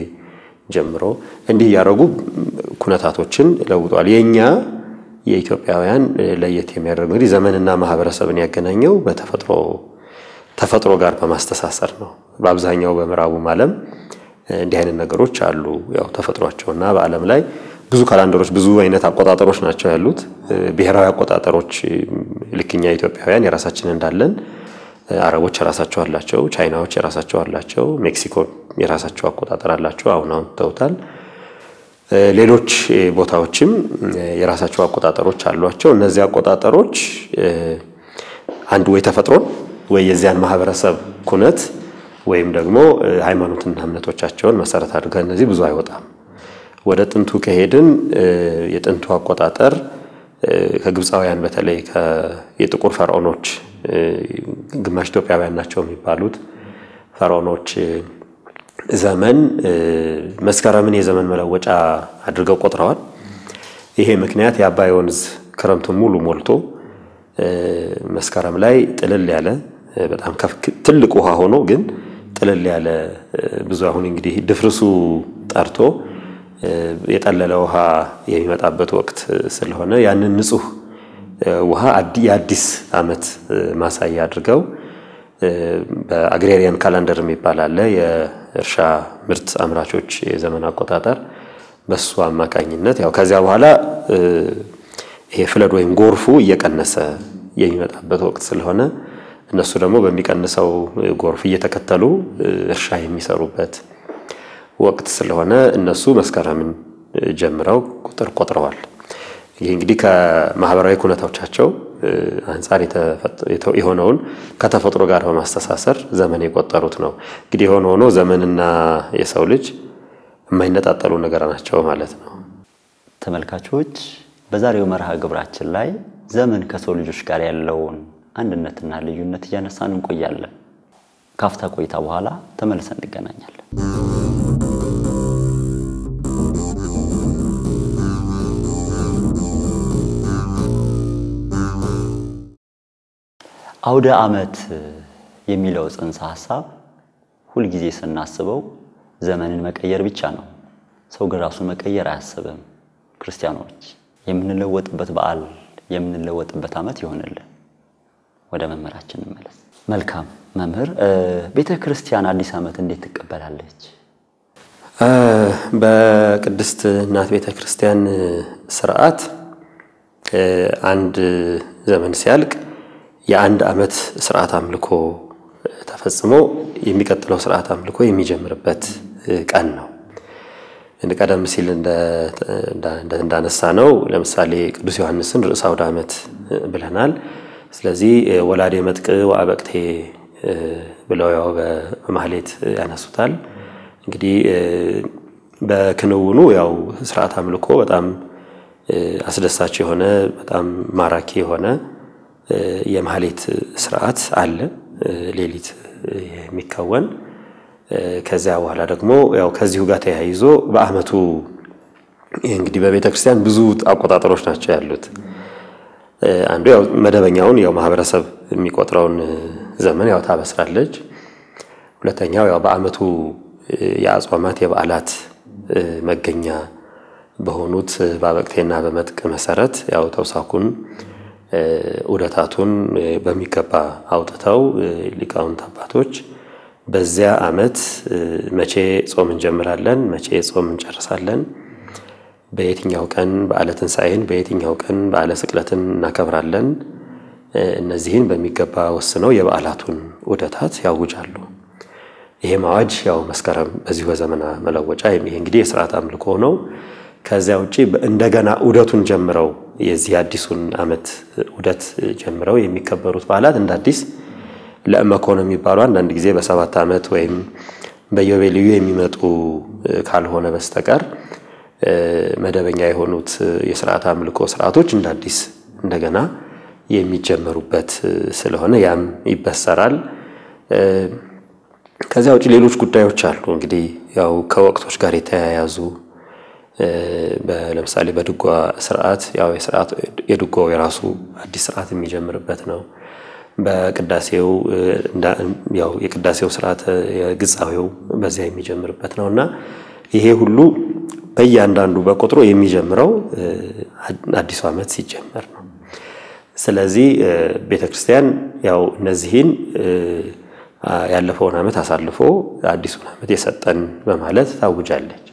ጀምሮ እንዲህ ያረጉ ኩነታቶችን ለውጧል። የኛ የኢትዮጵያውያን ለየት የሚያደርገው እንግዲህ ዘመንና ማህበረሰብን ያገናኘው ተፈጥሮ ጋር በማስተሳሰር ነው። በአብዛኛው በምዕራቡ ዓለም እንዲህ አይነት ነገሮች አሉ። ያው ተፈጥሯቸውና በዓለም ላይ ብዙ ካላንደሮች ብዙ አይነት አቆጣጠሮች ናቸው ያሉት። ብሔራዊ አቆጣጠሮች ልክኛ ኢትዮጵያውያን የራሳችን እንዳለን አረቦች የራሳቸው አላቸው፣ ቻይናዎች የራሳቸው አላቸው፣ ሜክሲኮ የራሳቸው አቆጣጠር አላቸው። አሁን ተውታል። ሌሎች ቦታዎችም የራሳቸው አቆጣጠሮች አሏቸው። እነዚህ አቆጣጠሮች አንዱ ወይ ተፈጥሮን ወይ የዚያን ማህበረሰብ ኩነት ወይም ደግሞ ሃይማኖትና እምነቶቻቸውን መሰረት አድርገው እነዚህ ብዙ አይወጣም። ወደ ጥንቱ ከሄድን የጥንቱ አቆጣጠር ከግብፃውያን በተለይ የጥቁር ፈርዖኖች ግማሽ ኢትዮጵያውያን ናቸው የሚባሉት ፈርዖኖች ዘመን መስከረምን የዘመን መለወጫ አድርገው ቆጥረዋል። ይሄ ምክንያት የአባይ ወንዝ ክረምቱን ሙሉ ሞልቶ መስከረም ላይ ጥልል ያለ በጣም ትልቅ ውሃ ሆኖ ግን ጥልል ያለ ብዙ አሁን እንግዲህ ድፍርሱ ጠርቶ የጠለለ ውሃ የሚመጣበት ወቅት ስለሆነ ያንን ንጹህ ውሃ የአዲስ ዓመት ማሳያ አድርገው በአግሬሪያን ካላንደር የሚባል አለ የእርሻ ምርት አምራቾች የዘመን አቆጣጠር በሱ አማካኝነት ያው ከዚያ በኋላ ይሄ ፍለድ ወይም ጎርፉ እየቀነሰ የሚመጣበት ወቅት ስለሆነ እነሱ ደግሞ በሚቀንሰው ጎርፍ እየተከተሉ እርሻ የሚሰሩበት ወቅት ስለሆነ እነሱ መስከረምን ጀምረው ቁጥር ቆጥረዋል። ይሄ እንግዲህ ከማህበራዊ ኩነታዎቻቸው አንፃር የሆነውን ከተፈጥሮ ጋር በማስተሳሰር ዘመን የቆጠሩት ነው። እንግዲህ ሆኖ ዘመንና የሰው ልጅ የማይነጣጠሉ ነገር ናቸው ማለት ነው። ተመልካቾች በዛሬው መርሃ ግብራችን ላይ ዘመን ከሰው ልጆች ጋር ያለውን አንድነትና ልዩነት እያነሳን እንቆያለን። ካፍታ ቆይታ በኋላ ተመልሰን እንገናኛለን። አውደ ዓመት የሚለው ጽንሰ ሐሳብ ሁሉ ጊዜ ስናስበው ዘመንን መቀየር ብቻ ነው። ሰው ግን ራሱን መቀየር አያስብም። ክርስቲያኖች የምንለወጥበት በዓል የምንለወጥበት ዓመት ይሆንልን። ወደ መምህራችን እንመለስ። መልካም መምህር፣ ቤተክርስቲያን አዲስ ዓመት እንዴት ትቀበላለች? በቅድስት እናት ቤተክርስቲያን ሥርዓት አንድ ዘመን ሲያልቅ የአንድ ዓመት ሥርዓት አምልኮ ተፈጽሞ የሚቀጥለው ሥርዓት አምልኮ የሚጀምርበት ቀን ነው። ቀደም ሲል እንዳነሳ ነው ለምሳሌ ቅዱስ ዮሐንስን ርዕሰ አውደ ዓመት ብለናል። ስለዚህ ወላዴ መጥቅ ወአበቅቴ ብለው ያው በማህሌት ያነሱታል። እንግዲህ በክንውኑ ያው ሥርዓት አምልኮ በጣም አስደሳች የሆነ በጣም ማራኪ የሆነ የማህሌት ሥርዓት አለ ሌሊት የሚከወን። ከዚያ በኋላ ደግሞ ያው ከዚሁ ጋር ተያይዞ በአመቱ እንግዲህ በቤተክርስቲያን ብዙ አቆጣጠሮች ናቸው ያሉት። አንዱ ያው መደበኛውን ያው ማህበረሰብ የሚቆጥረውን ዘመን ያው ታበስራለች። ሁለተኛው ያው በአመቱ የአጽዋማት የበዓላት መገኛ በሆኑት በአበቅቴና በመጥቅ መሰረት ያው ተውሳኩን ዑደታቱን በሚገባ አውጥተው ሊቃውንት አባቶች በዚያ ዓመት መቼ ጾም እንጀምራለን፣ መቼ ጾም እንጨርሳለን፣ በየትኛው ቀን በዓለ ትንሣኤን በየትኛው ቀን በዓለ ስቅለትን እናከብራለን፣ እነዚህን በሚገባ ወስነው የበዓላቱን ዑደታት ያውጃሉ። ይሄ ማዋጅ ያው መስከረም በዚሁ በዘመነ መለወጫ ይሄ እንግዲህ የሥርዓት አምልኮ ነው። ከዚያ ውጪ እንደገና ዑደቱን ጀምረው የዚህ አዲሱን ዓመት ዑደት ጀምረው የሚከበሩት በዓላት እንደ አዲስ ለእመኮን የሚባሉ አንዳንድ ጊዜ በ7 ዓመት ወይም በየቤልዩ የሚመጡ ካልሆነ በስተቀር መደበኛ የሆኑት የሥርዓት አምልኮ ሥርዓቶች እንደ አዲስ እንደገና የሚጀመሩበት ስለሆነ ያም ይበሰራል። ከዚያ ውጪ ሌሎች ጉዳዮች አሉ እንግዲህ ያው ከወቅቶች ጋር የተያያዙ ለምሳሌ በድጓ ሥርዓት ያው የድጓው የራሱ አዲስ ሥርዓት የሚጀምርበት ነው። በቅዳሴው ያው የቅዳሴው ሥርዓት የግጻዌው በዚያ የሚጀምርበት ነውና ይሄ ሁሉ በእያንዳንዱ በቁጥሩ የሚጀምረው አዲሱ ዓመት ሲጀመር ነው። ስለዚህ ቤተክርስቲያን ያው እነዚህን ያለፈውን ዓመት አሳልፎ አዲሱን ዓመት የሰጠን በማለት ታውጃለች።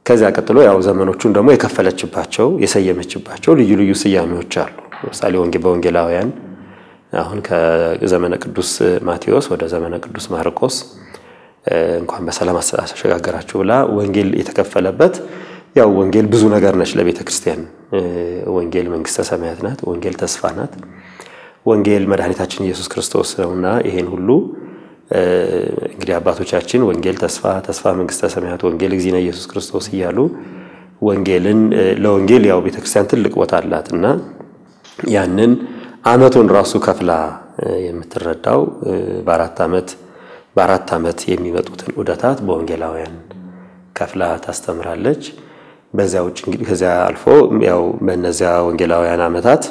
ከዚያ ቀጥሎ ያው ዘመኖቹን ደግሞ የከፈለችባቸው የሰየመችባቸው ልዩ ልዩ ስያሜዎች አሉ። ለምሳሌ በወንጌላውያን አሁን ከዘመነ ቅዱስ ማቴዎስ ወደ ዘመነ ቅዱስ ማርቆስ እንኳን በሰላም አሸጋገራችሁ ብላ ወንጌል የተከፈለበት ያው ወንጌል ብዙ ነገር ነች ለቤተክርስቲያን። ወንጌል መንግስተ ሰማያት ናት፣ ወንጌል ተስፋ ናት፣ ወንጌል መድኃኒታችን ኢየሱስ ክርስቶስ ነውና ይሄን ሁሉ እንግዲህ አባቶቻችን ወንጌል ተስፋ፣ ተስፋ መንግስተ ሰማያት፣ ወንጌል እግዚእነ ኢየሱስ ክርስቶስ እያሉ ወንጌልን ለወንጌል ያው ቤተክርስቲያን ትልቅ ቦታ አላትና ያንን ዓመቱን ራሱ ከፍላ የምትረዳው በአራት ዓመት የሚመጡትን ዑደታት በወንጌላውያን ከፍላ ታስተምራለች። በዚያ ውጭ እንግዲህ ከዚያ አልፎ ያው በእነዚያ ወንጌላውያን ዓመታት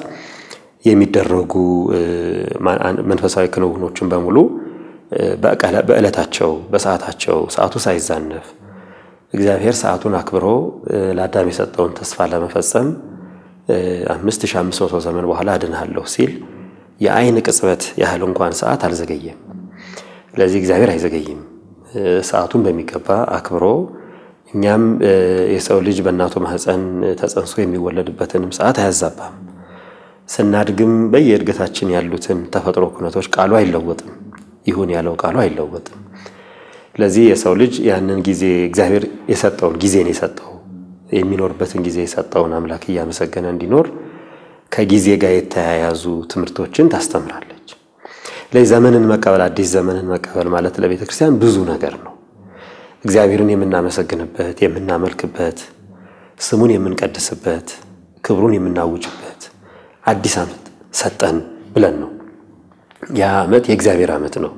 የሚደረጉ መንፈሳዊ ክንውኖችን በሙሉ በዕለታቸው በሰዓታቸው ሰዓቱ ሳይዛነፍ እግዚአብሔር ሰዓቱን አክብሮ ለአዳም የሰጠውን ተስፋ ለመፈጸም 5500 ዘመን በኋላ አድናለሁ ሲል የአይን ቅጽበት ያህል እንኳን ሰዓት አልዘገየም። ስለዚህ እግዚአብሔር አይዘገይም። ሰዓቱን በሚገባ አክብሮ እኛም የሰው ልጅ በእናቱ ማህፀን ተጸንሶ የሚወለድበትንም ሰዓት አያዛባም። ስናድግም በየእድገታችን ያሉትን ተፈጥሮ ኩነቶች ቃሉ አይለወጥም። ይሁን ያለው ቃሉ አይለወጥም። ስለዚህ የሰው ልጅ ያንን ጊዜ እግዚአብሔር የሰጠውን ጊዜን የሰጠው የሚኖርበትን ጊዜ የሰጠውን አምላክ እያመሰገነ እንዲኖር ከጊዜ ጋር የተያያዙ ትምህርቶችን ታስተምራለች። ለዘመንን መቀበል አዲስ ዘመንን መቀበል ማለት ለቤተ ክርስቲያን ብዙ ነገር ነው። እግዚአብሔርን የምናመሰግንበት፣ የምናመልክበት፣ ስሙን የምንቀድስበት፣ ክብሩን የምናውጅበት አዲስ ዓመት ሰጠን ብለን ነው። ያ ዓመት የእግዚአብሔር ዓመት ነው።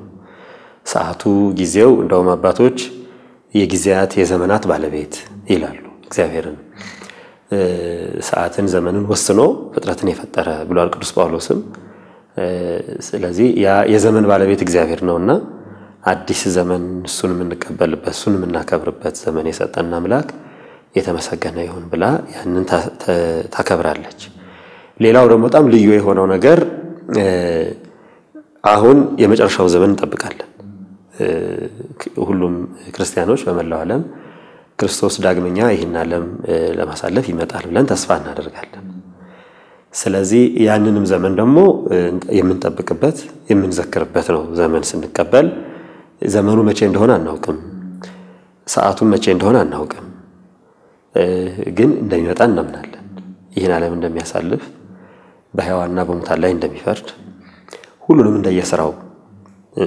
ሰዓቱ ጊዜው እንደውም አባቶች የጊዜያት የዘመናት ባለቤት ይላሉ። እግዚአብሔርን ሰዓትን ዘመንን ወስኖ ፍጥረትን የፈጠረ ብሏል ቅዱስ ጳውሎስም። ስለዚህ ያ የዘመን ባለቤት እግዚአብሔር ነውና አዲስ ዘመን እሱን የምንቀበልበት እሱን የምናከብርበት ዘመን የሰጠን አምላክ የተመሰገነ ይሁን ብላ ያንን ታከብራለች። ሌላው ደግሞ በጣም ልዩ የሆነው ነገር አሁን የመጨረሻው ዘመን እንጠብቃለን። ሁሉም ክርስቲያኖች በመላው ዓለም ክርስቶስ ዳግመኛ ይህን ዓለም ለማሳለፍ ይመጣል ብለን ተስፋ እናደርጋለን። ስለዚህ ያንንም ዘመን ደግሞ የምንጠብቅበት የምንዘክርበት ነው። ዘመን ስንቀበል ዘመኑ መቼ እንደሆነ አናውቅም፣ ሰዓቱን መቼ እንደሆነ አናውቅም፣ ግን እንደሚመጣ እናምናለን። ይህን ዓለም እንደሚያሳልፍ በሕያዋንና በሙታን ላይ እንደሚፈርድ ሁሉንም እንደየሥራው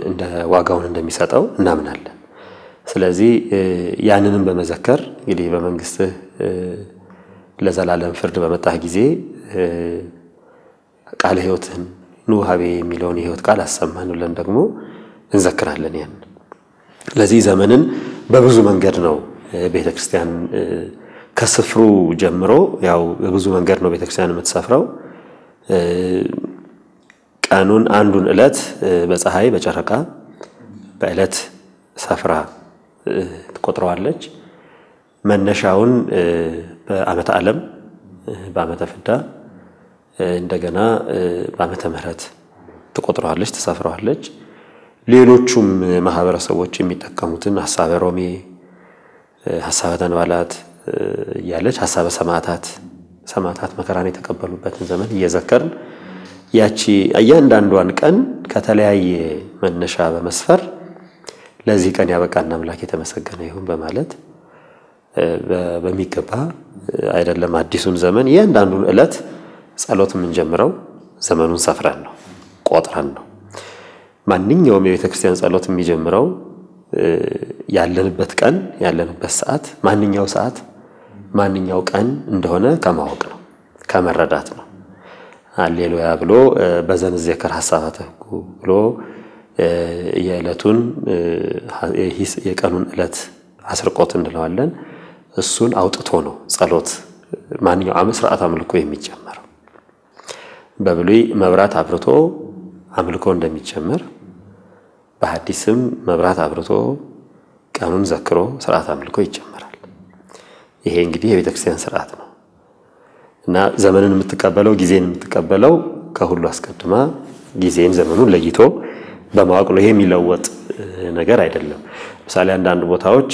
እንደ ዋጋውን እንደሚሰጠው እናምናለን። ስለዚህ ያንንም በመዘከር እንግዲህ በመንግስትህ ለዘላለም ፍርድ በመጣህ ጊዜ ቃለ ሕይወትን ኑ ሀቤ የሚለውን የሕይወት ቃል አሰማን ብለን ደግሞ እንዘክራለን። ያን ለዚህ ዘመንን በብዙ መንገድ ነው ቤተክርስቲያን ከስፍሩ ጀምሮ ያው በብዙ መንገድ ነው ቤተክርስቲያን የምትሰፍረው። ቀኑን አንዱን ዕለት በፀሐይ በጨረቃ በዕለት ሰፍራ ትቆጥረዋለች። መነሻውን በዓመተ ዓለም በዓመተ ፍዳ እንደገና በዓመተ ምሕረት ትቆጥረዋለች ተሰፍረዋለች። ሌሎቹም ማህበረሰቦች የሚጠቀሙትን ሐሳበ ሮሜ፣ ሐሳበ ተንባላት ያለች ሐሳበ ሰማዕታት መከራን የተቀበሉበትን ዘመን እየዘከርን ያቺ እያንዳንዷን ቀን ከተለያየ መነሻ በመስፈር ለዚህ ቀን ያበቃን አምላክ የተመሰገነ ይሁን በማለት በሚገባ አይደለም አዲሱን ዘመን እያንዳንዱን ዕለት ጸሎት የምንጀምረው ዘመኑን ሰፍረን ነው ቆጥረን ነው። ማንኛውም የቤተክርስቲያን ጸሎት የሚጀምረው ያለንበት ቀን ያለንበት ሰዓት ማንኛው ቀን እንደሆነ ከማወቅ ነው ከመረዳት ነው። ሃሌሉያ ብሎ በዘንዘከር ሐሳባተ ብሎ የዕለቱን የቀኑን ዕለት አስርቆት እንለዋለን። እሱን አውጥቶ ነው ጸሎት ማንኛውም ስርዓት አምልኮ የሚጀመረው። በብሉይ መብራት አብርቶ አምልኮ እንደሚጀመር በሐዲስም መብራት አብርቶ ቀኑን ዘክሮ ስርዓት አምልኮ ይጀመራል። ይሄ እንግዲህ የቤተክርስቲያን ስርዓት ነው እና ዘመንን የምትቀበለው ጊዜን የምትቀበለው ከሁሉ አስቀድማ ጊዜን ዘመኑን ለይቶ በማወቅ ነው። ይሄ የሚለወጥ ነገር አይደለም። ለምሳሌ አንዳንድ ቦታዎች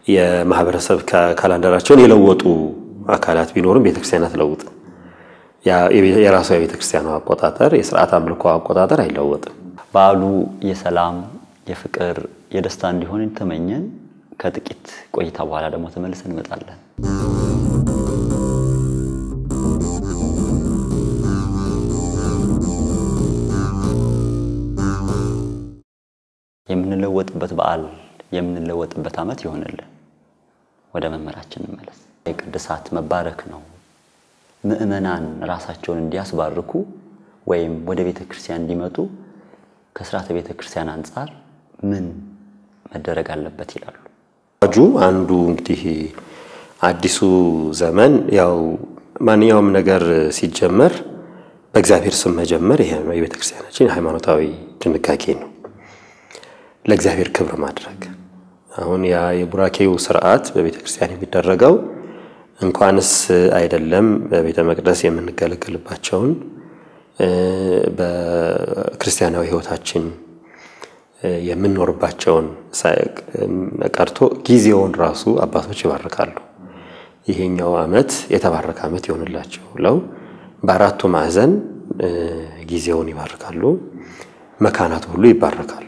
የማህበረሰብ ካላንደራቸውን የለወጡ አካላት ቢኖርም ቤተክርስቲያን አትለውጥም። የራሷ የቤተክርስቲያኗ አቆጣጠር የሥርዓት አምልኮ አቆጣጠር አይለወጥም። በዓሉ የሰላም የፍቅር የደስታ እንዲሆን ተመኘን። ከጥቂት ቆይታ በኋላ ደግሞ ተመልሰን እንመጣለን። የምንለወጥበት በዓል የምንለወጥበት ዓመት ይሆንልን። ወደ መመራችን እንመለስ። የቅድሳት መባረክ ነው። ምእመናን ራሳቸውን እንዲያስባርኩ ወይም ወደ ቤተክርስቲያን እንዲመጡ ከሥርዓተ ቤተክርስቲያን አንፃር ምን መደረግ አለበት ይላሉ? አጁ አንዱ እንግዲህ አዲሱ ዘመን ያው ማንኛውም ነገር ሲጀመር በእግዚአብሔር ስም መጀመር ይሄ ነው የቤተክርስቲያናችን ሃይማኖታዊ ድንጋጌ ነው። ለእግዚአብሔር ክብር ማድረግ አሁን ያ የቡራኬው ሥርዓት በቤተክርስቲያን የሚደረገው እንኳንስ አይደለም በቤተ መቅደስ የምንገለገልባቸውን በክርስቲያናዊ ሕይወታችን የምንኖርባቸውን ቀርቶ ጊዜውን ራሱ አባቶች ይባርካሉ። ይሄኛው ዓመት የተባረከ ዓመት ይሆንላችሁ ብለው በአራቱ ማዕዘን ጊዜውን ይባርካሉ። መካናቱ ሁሉ ይባረካሉ።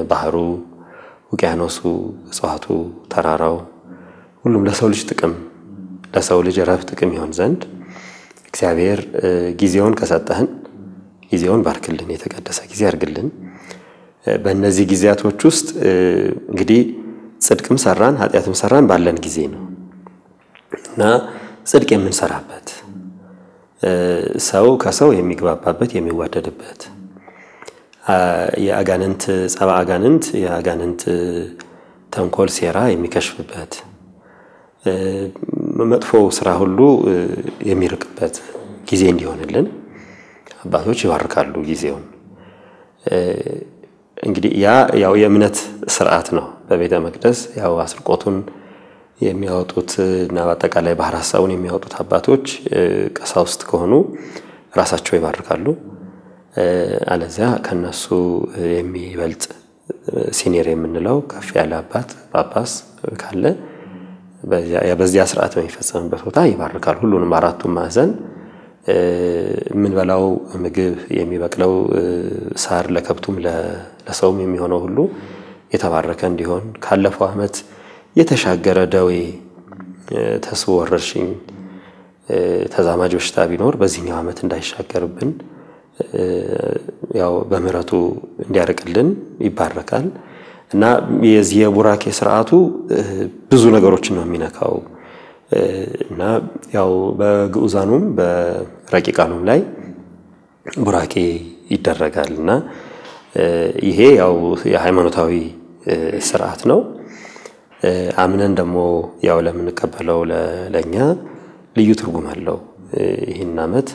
ባህሩ፣ ውቅያኖሱ፣ እጽዋቱ፣ ተራራው፣ ሁሉም ለሰው ልጅ ጥቅም ለሰው ልጅ ረፍት ጥቅም ይሆን ዘንድ እግዚአብሔር ጊዜውን ከሰጠህን ጊዜውን ባርክልን የተቀደሰ ጊዜ አድርግልን በእነዚህ ጊዜያቶች ውስጥ እንግዲህ ጽድቅም ሰራን ኃጢያትም ሰራን ባለን ጊዜ ነው እና ጽድቅ የምንሰራበት ሰው ከሰው የሚግባባበት የሚዋደድበት የአጋንንት ጸባ አጋንንት የአጋንንት ተንኮል ሴራ የሚከሽፍበት መጥፎ ስራ ሁሉ የሚርቅበት ጊዜ እንዲሆንልን አባቶች ይባርካሉ ጊዜውን እንግዲህ ያው የእምነት ሥርዓት ነው በቤተ መቅደስ ያው አስርቆቱን የሚያወጡት እና በአጠቃላይ ባህር ሐሳቡን የሚያወጡት አባቶች ቀሳውስት ከሆኑ ራሳቸው ይባርካሉ አለዚያ ከነሱ የሚበልጥ ሲኒየር የምንለው ከፍ ያለ አባት ጳጳስ ካለ በዚያ ሥርዓት የሚፈጸምበት ቦታ ይባርካል ሁሉንም አራቱም ማዕዘን ምን በላው ምግብ የሚበቅለው ሳር ለከብቱም ለሰውም የሚሆነው ሁሉ የተባረከ እንዲሆን ካለፈው ዓመት የተሻገረ ደዌ ተስቦ ወረርሽኝ ተዛማጅ በሽታ ቢኖር በዚህኛው ዓመት እንዳይሻገርብን ያው በምህረቱ እንዲያርቅልን ይባረካል እና የዚህ የቡራኬ ሥርዓቱ ብዙ ነገሮችን ነው የሚነካው እና ያው በግዑዛኑም በረቂቃኑም ላይ ቡራኬ ይደረጋልና ይሄ ያው የሃይማኖታዊ ሥርዓት ነው አምነን ደግሞ ያው ለምንቀበለው ለኛ ልዩ ትርጉም አለው ይሄን ዓመት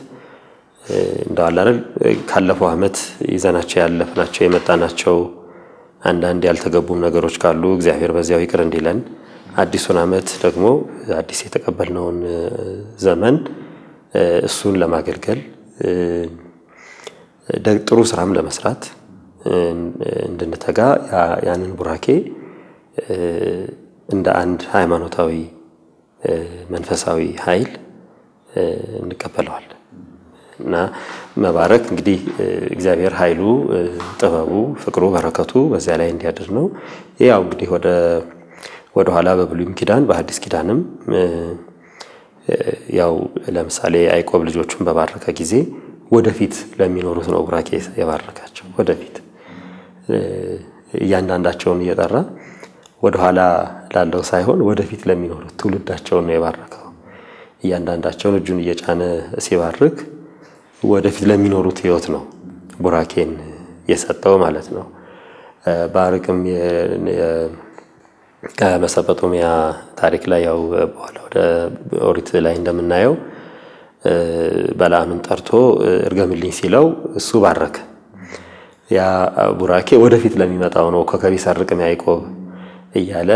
እንደው አይደል ካለፈው ዓመት ይዘናቸው ያለፍናቸው የመጣናቸው አንዳንድ ያልተገቡም ነገሮች ካሉ እግዚአብሔር በዚያው ይቅር እንዲለን አዲሱን ዓመት ደግሞ አዲስ የተቀበልነውን ዘመን እሱን ለማገልገል ጥሩ ስራም ለመስራት እንድንተጋ ያንን ቡራኬ እንደ አንድ ሃይማኖታዊ መንፈሳዊ ኃይል እንቀበለዋል እና መባረክ እንግዲህ እግዚአብሔር ኃይሉ ጥበቡ ፍቅሩ በረከቱ በዚያ ላይ እንዲያድር ነው ያው እንግዲህ ወደ ኋላ በብሉይም ኪዳን በሐዲስ ኪዳንም ያው ለምሳሌ ያዕቆብ ልጆቹን በባረከ ጊዜ ወደፊት ለሚኖሩት ነው ቡራኬ የባረካቸው ወደፊት እያንዳንዳቸውን እየጠራ ወደ ኋላ ላለው ሳይሆን ወደፊት ለሚኖሩት ትውልዳቸው ነው የባረከው እያንዳንዳቸውን እጁን እየጫነ ሲባርክ ወደፊት ለሚኖሩት ህይወት ነው ቡራኬን የሰጠው ማለት ነው ባርክም ከመሰበጦሚያ ታሪክ ላይ ያው በኋላ ወደ ኦሪት ላይ እንደምናየው በላምን ጠርቶ እርገምልኝ ሲለው እሱ ባረከ ያ ቡራኬ ወደፊት ለሚመጣው ነው ኮከብ ይሰርቅም ያዕቆብ እያለ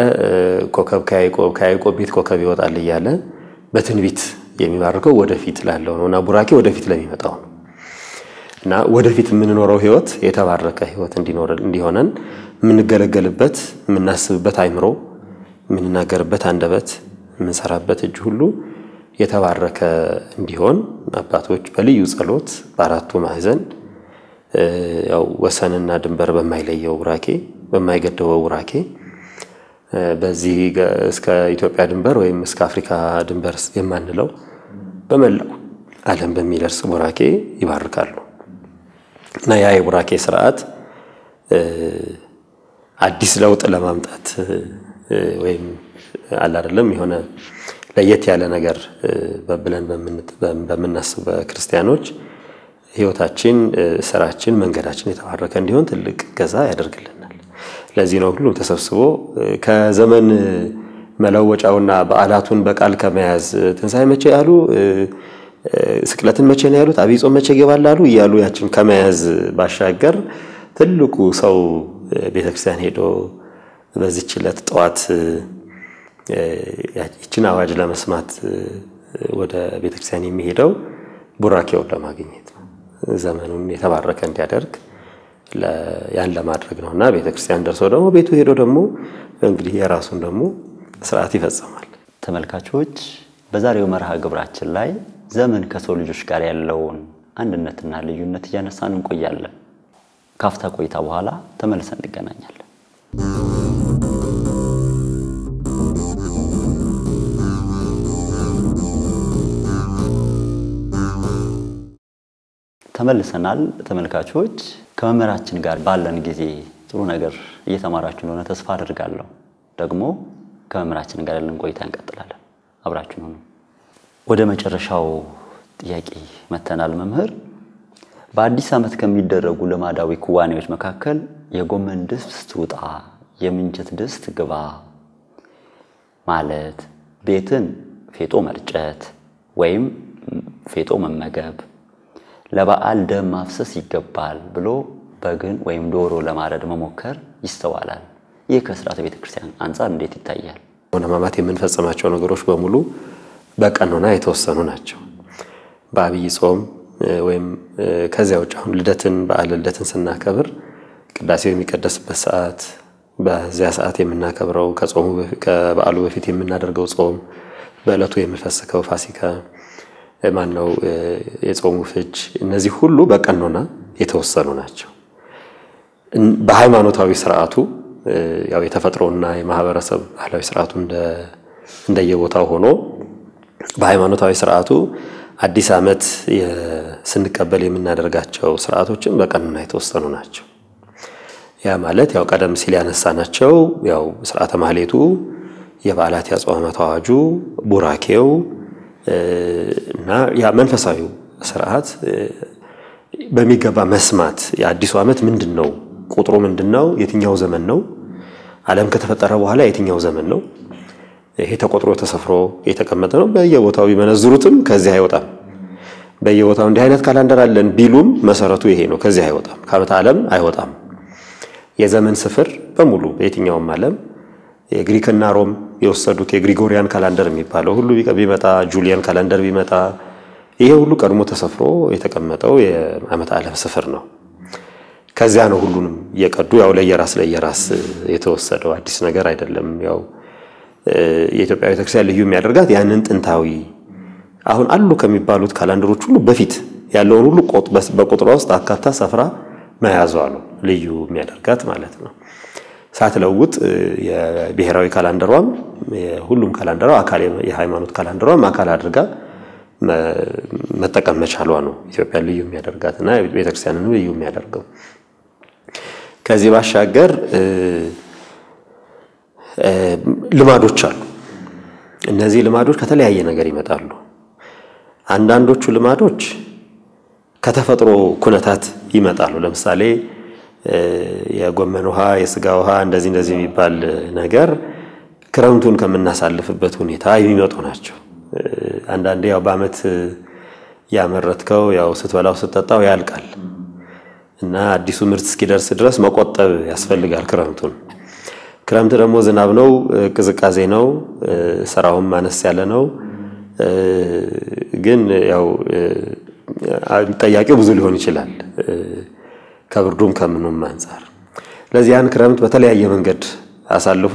ኮከብ ከያዕቆብ ቤት ኮከብ ይወጣል እያለ በትንቢት የሚባርከው ወደፊት ላለው ነውና ቡራኬ ወደፊት ለሚመጣው ነው እና ወደፊት የምንኖረው ህይወት የተባረከ ህይወት እንዲሆነን የምንገለገልበት የምናስብበት አይምሮ የምንናገርበት አንደበት የምንሰራበት እጅ ሁሉ የተባረከ እንዲሆን አባቶች በልዩ ጸሎት በአራቱ ማዕዘን ያው ወሰንና ድንበር በማይለየው ቡራኬ በማይገደበው ቡራኬ በዚህ እስከ ኢትዮጵያ ድንበር ወይም እስከ አፍሪካ ድንበር የማንለው በመላው ዓለም በሚደርስ ቡራኬ ይባርካሉ እና ያ የቡራኬ ሥርዓት አዲስ ለውጥ ለማምጣት ወይም አይደለም የሆነ ለየት ያለ ነገር በብለን በመናስብ ክርስቲያኖች ህይወታችን ስራችን መንገዳችን የተባረከ እንዲሆን ትልቅ ገዛ ያደርግልናል ለዚህ ነው ሁሉ ተሰብስቦ ከዘመን መለወጫውና በዓላቱን በቃል ከመያዝ ትንሳኤ መቼ ያሉ ስቅለትን መቼ ነው ያሉት አብይ ጾም መቼ ይገባላሉ ይያሉ ያችን ከመያዝ ባሻገር ትልቁ ሰው ቤተክርስቲያን ሄዶ በዚህች ዕለት ጧት ያችን አዋጅ ለመስማት ወደ ቤተክርስቲያን የሚሄደው ቡራኬውን ለማግኘት ነው ዘመኑን የተባረከ እንዲያደርግ ያን ለማድረግ ነውና ቤተክርስቲያን ደርሶ ደግሞ ቤቱ ሄዶ ደግሞ እንግዲህ የራሱን ደግሞ ሥርዓት ይፈጽማል ተመልካቾች በዛሬው መርሃ ግብራችን ላይ ዘመን ከሰው ልጆች ጋር ያለውን አንድነትና ልዩነት እያነሳን እንቆያለን ካፍታ ቆይታ በኋላ ተመልሰን እንገናኛለን ተመልሰናል ተመልካቾች ከመምህራችን ጋር ባለን ጊዜ ጥሩ ነገር እየተማራችሁ እንደሆነ ተስፋ አድርጋለሁ ደግሞ ከመምህራችን ጋር ያለን ቆይታ እንቀጥላለን አብራችሁ ነው ወደ መጨረሻው ጥያቄ መተናል መምህር በአዲስ ዓመት ከሚደረጉ ለማዳዊ ኩዋኔዎች መካከል የጎመን ድስት ውጣ የምንቸት ድስት ግባ ማለት ቤትን ፌጦ መርጨት ወይም ፌጦ መመገብ ለበዓል ደም ማፍሰስ ይገባል ብሎ በግን ወይም ዶሮ ለማረድ መሞከር ይስተዋላል ይህ ከሥርዓተ ቤተክርስቲያን አንፃር እንዴት ይታያል ወነማማት የምንፈጽማቸው ነገሮች በሙሉ በቀኖና የተወሰኑ ናቸው በአብይ ጾም ወይም ከዚያው ጫሁን ልደትን በዓል ልደትን ስናከብር ቅዳሴው የሚቀደስበት ሰዓት በዚያ ሰዓት የምናከብረው ከጾሙ ከበዓሉ በፊት የምናደርገው ጾም በእለቱ የሚፈሰከው ፋሲካ ማነው የጾሙ ፍች እነዚህ ሁሉ በቀኖና የተወሰኑ ናቸው በሃይማኖታዊ ሥርዓቱ ያው የተፈጥሮና የማህበረሰብ ባህላዊ ሥርዓቱ እንደየቦታው ሆኖ በሃይማኖታዊ ሥርዓቱ አዲስ ዓመት ስንቀበል የምናደርጋቸው ሥርዓቶችን በቀኖና የተወሰኑ ናቸው ያ ማለት ያው ቀደም ሲል ያነሳናቸው ያው ሥርዓተ ማህሌቱ የበዓላት ያጾማት አዋጁ ቡራኬው እና ያ መንፈሳዊ ሥርዓት በሚገባ መስማት የአዲሱ ዓመት ምንድነው ቁጥሩ ምንድነው የትኛው ዘመን ነው ዓለም ከተፈጠረ በኋላ የትኛው ዘመን ነው ይሄ ተቆጥሮ ተሰፍሮ የተቀመጠ ነው በየቦታው ይመነዝሩትም ከዚህ አይወጣም በየቦታው እንዲህ አይነት ካላንደር አለን ቢሉም መሰረቱ ይሄ ነው ከዚህ አይወጣም ከዓመት ዓለም አይወጣም የዘመን ስፍር በሙሉ በየትኛውም ዓለም የግሪክና ሮም የወሰዱት የግሪጎሪያን ካላንደር የሚባለው ሁሉ ቢመጣ ጁሊያን ካላንደር ቢመጣ ይሄ ሁሉ ቀድሞ ተሰፍሮ የተቀመጠው የዓመት ዓለም ስፍር ነው ከዚያ ነው ሁሉንም የቀዱ ያው ለየራስ የተወሰደው አዲስ ነገር አይደለም ያው የኢትዮጵያ ቤተክርስቲያን ልዩ የሚያደርጋት ያንን ጥንታዊ አሁን አሉ ከሚባሉት ካላንደሮች ሁሉ በፊት ያለውን ሁሉ በቁጥሯ ውስጥ አካታ ሰፍራ መያዟ ነው ልዩ የሚያደርጋት ማለት ነው ሳትለውጥ የብሔራዊ ካላንደሯም ሁሉም ካላንደሯ አካል የሃይማኖት ካላንደሯም አካል አድርጋ መጠቀም መቻሏ ነው ኢትዮጵያ ልዩ የሚያደርጋትና ቤተክርስቲያንን ልዩ የሚያደርገው ከዚህ ባሻገር ልማዶች አሉ እነዚህ ልማዶች ከተለያየ ነገር ይመጣሉ አንዳንዶቹ ልማዶች ከተፈጥሮ ኩነታት ይመጣሉ ለምሳሌ የጎመን ውሃ የስጋ ውሃ እንደዚህ የሚባል ነገር ክረምቱን ከመናሳልፍበት ሁኔታ የሚመጡ ናቸው አንዳንዴ ያው በአመት ያመረትከው ያው ስትበላው ስትጠጣው ያልቃል እና አዲሱ ምርት እስኪደርስ ድረስ መቆጠብ ያስፈልጋል ክረምት ደግሞ ዝናብ ነው ቅዝቃዜ ነው ስራውም ማነስ ያለ ነው ግን ያው ጠያቂው ብዙ ሊሆን ይችላል ከብርዱም ከምኑም አንፃር ለዚያን ክረምት በተለያየ መንገድ አሳልፎ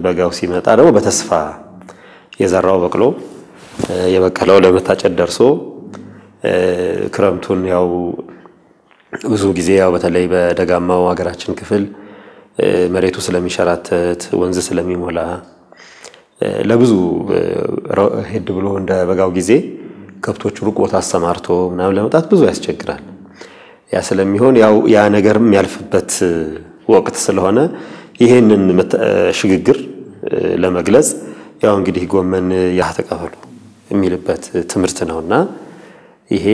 በጋው ሲመጣ ደግሞ በተስፋ የዘራው በቅሎ የበቀለው ለመታጨድ ደርሶ ክረምቱን ያው ብዙ ጊዜ ያው በተለይ በደጋማው ሀገራችን ክፍል መሬቱ ስለሚሸራተት ወንዝ ስለሚሞላ ለብዙ ሄድ ብሎ እንደ በጋው ጊዜ ከብቶች ሩቅ ቦታ አሰማርቶ ምናምን ለመጣት ብዙ ያስቸግራል ያ ስለሚሆን ያው ያ ነገርም ያልፍበት ወቅት ስለሆነ ይሄንን ሽግግር ለመግለጽ ያው እንግዲህ ጎመን ያተቀበሉ የሚልበት ትምርት ነውና ይሄ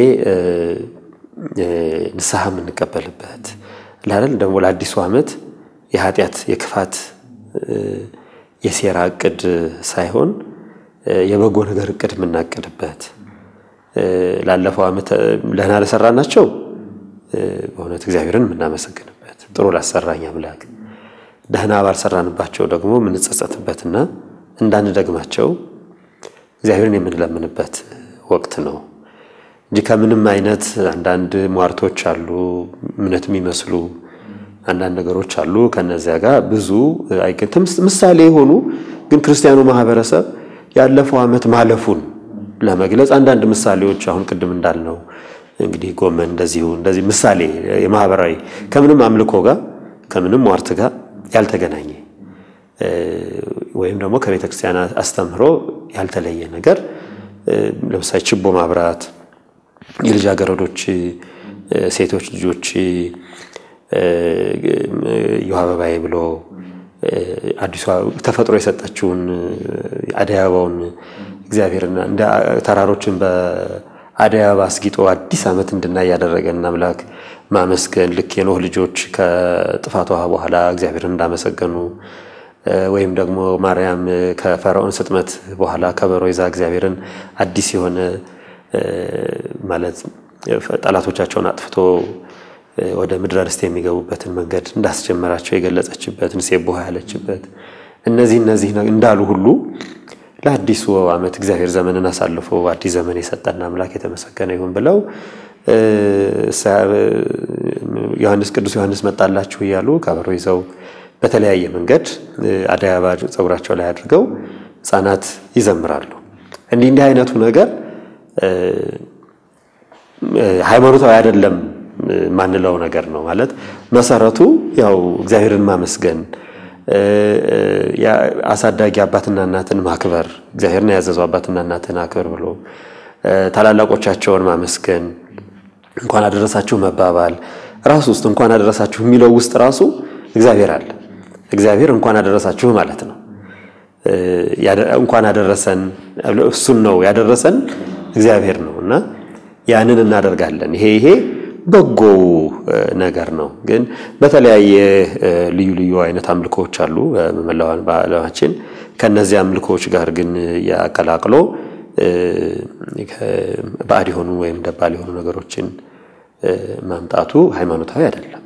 ንስሐ የምንቀበልበት ለአረል ደግሞ ለአዲሱ ዓመት የኃጢያት የክፋት የሴራ እቅድ ሳይሆን የበጎ ነገር እቅድ የምናቅድበት ላለፈው ዓመት ለና ለሰራናቸው በእውነት እግዚአብሔርን የምናመሰግንበት ጥሩ ላሰራኛ አምላክ ደህና ባልሰራንባቸው ደግሞ የምንጸጸትበትና እንዳንደግማቸው እግዚአብሔርን የምንለምንበት ወቅት ነው እንጂ ከምንም አይነት አንዳንድ ሟርቶች አሉ እምነት የሚመስሉ አንዳንድ ነገሮች አሉ ከነዚያ ጋር ብዙ አይገኝም ምሳሌ ሆኑ ግን ክርስቲያኑ ማህበረሰብ ያለፈው ዓመት ማለፉን ለመግለጽ አንዳንድ ምሳሌዎች አሁን ቅድም እንዳልነው እንግዲህ ጎመን እንደዚህ ምሳሌ የማህበራዊ ከምንም አምልኮ ጋር ከምንም ሟርት ጋር ያልተገናኘ ወይም ደግሞ ከቤተክርስቲያን አስተምሮ ያልተለየ ነገር ለምሳሌ ችቦ ማብራት የልጃገረዶች ሴቶች ልጆች የአበባዬ ብሎ አዲስ ተፈጥሮ የሰጣችውን አደይ አበባውን እግዚአብሔርና እንደ ተራሮችን በአደይ አበባ አስጊጦ አዲስ ዓመት እንድናይ ያደረገን አምላክ ማመስገን ልክ የኖህ ልጆች ከጥፋቷ በኋላ እግዚአብሔርን እንዳመሰገኑ ወይም ደግሞ ማርያም ከፈርዖን ስጥመት በኋላ ከበሮ ይዛ እግዚአብሔርን አዲስ የሆነ ማለት ጠላቶቻቸውን አጥፍቶ ወደ ምድረ ርስት የሚገቡበትን መንገድ እንዳስጀመራቸው የገለጸችበትን ሴቦሃ ያለችበት እነዚህ እንዳሉ ሁሉ ለአዲሱ ዓመት እግዚአብሔር ዘመንን አሳልፎ አዲስ ዘመን የሰጠን አምላክ የተመሰገነ ይሁን ብለው ቅዱስ ዮሐንስ መጣላችሁ እያሉ ከበሮ ይዘው በተለያየ መንገድ አደይ አበባ ጸጉራቸው ላይ አድርገው ሕፃናት ይዘምራሉ። እንዲህ አይነቱ ነገር ሃይማኖታዊ አይደለም ማንለው ነገር ነው ማለት መሰረቱ ያው እግዚአብሔርን ማመስገን አሳዳጊ አባትና እናትን ማክበር እግዚአብሔርን ያዘዘው አባትና እናትን አክብር ብሎ ታላላቆቻቸውን ማመስገን እንኳን አደረሳችሁ መባባል ራሱ ውስጥ እንኳን አደረሳችሁ የሚለው ውስጥ ራሱ እግዚአብሔር አለ። እግዚአብሔር እንኳን አደረሳችሁ ማለት ነው። እንኳን አደረሰን እሱን ነው ያደረሰን እግዚአብሔር ነውና ያንን እናደርጋለን። ይሄ በጎ ነገር ነው። ግን በተለያየ ልዩ አይነት አምልኮዎች አሉ በመላው ዓለማችን ከነዚህ አምልኮዎች ጋር ግን ያቀላቅሎ ባዕድ የሆኑ ወይም ደባል የሆኑ ነገሮችን ማምጣቱ ሃይማኖታዊ አይደለም፣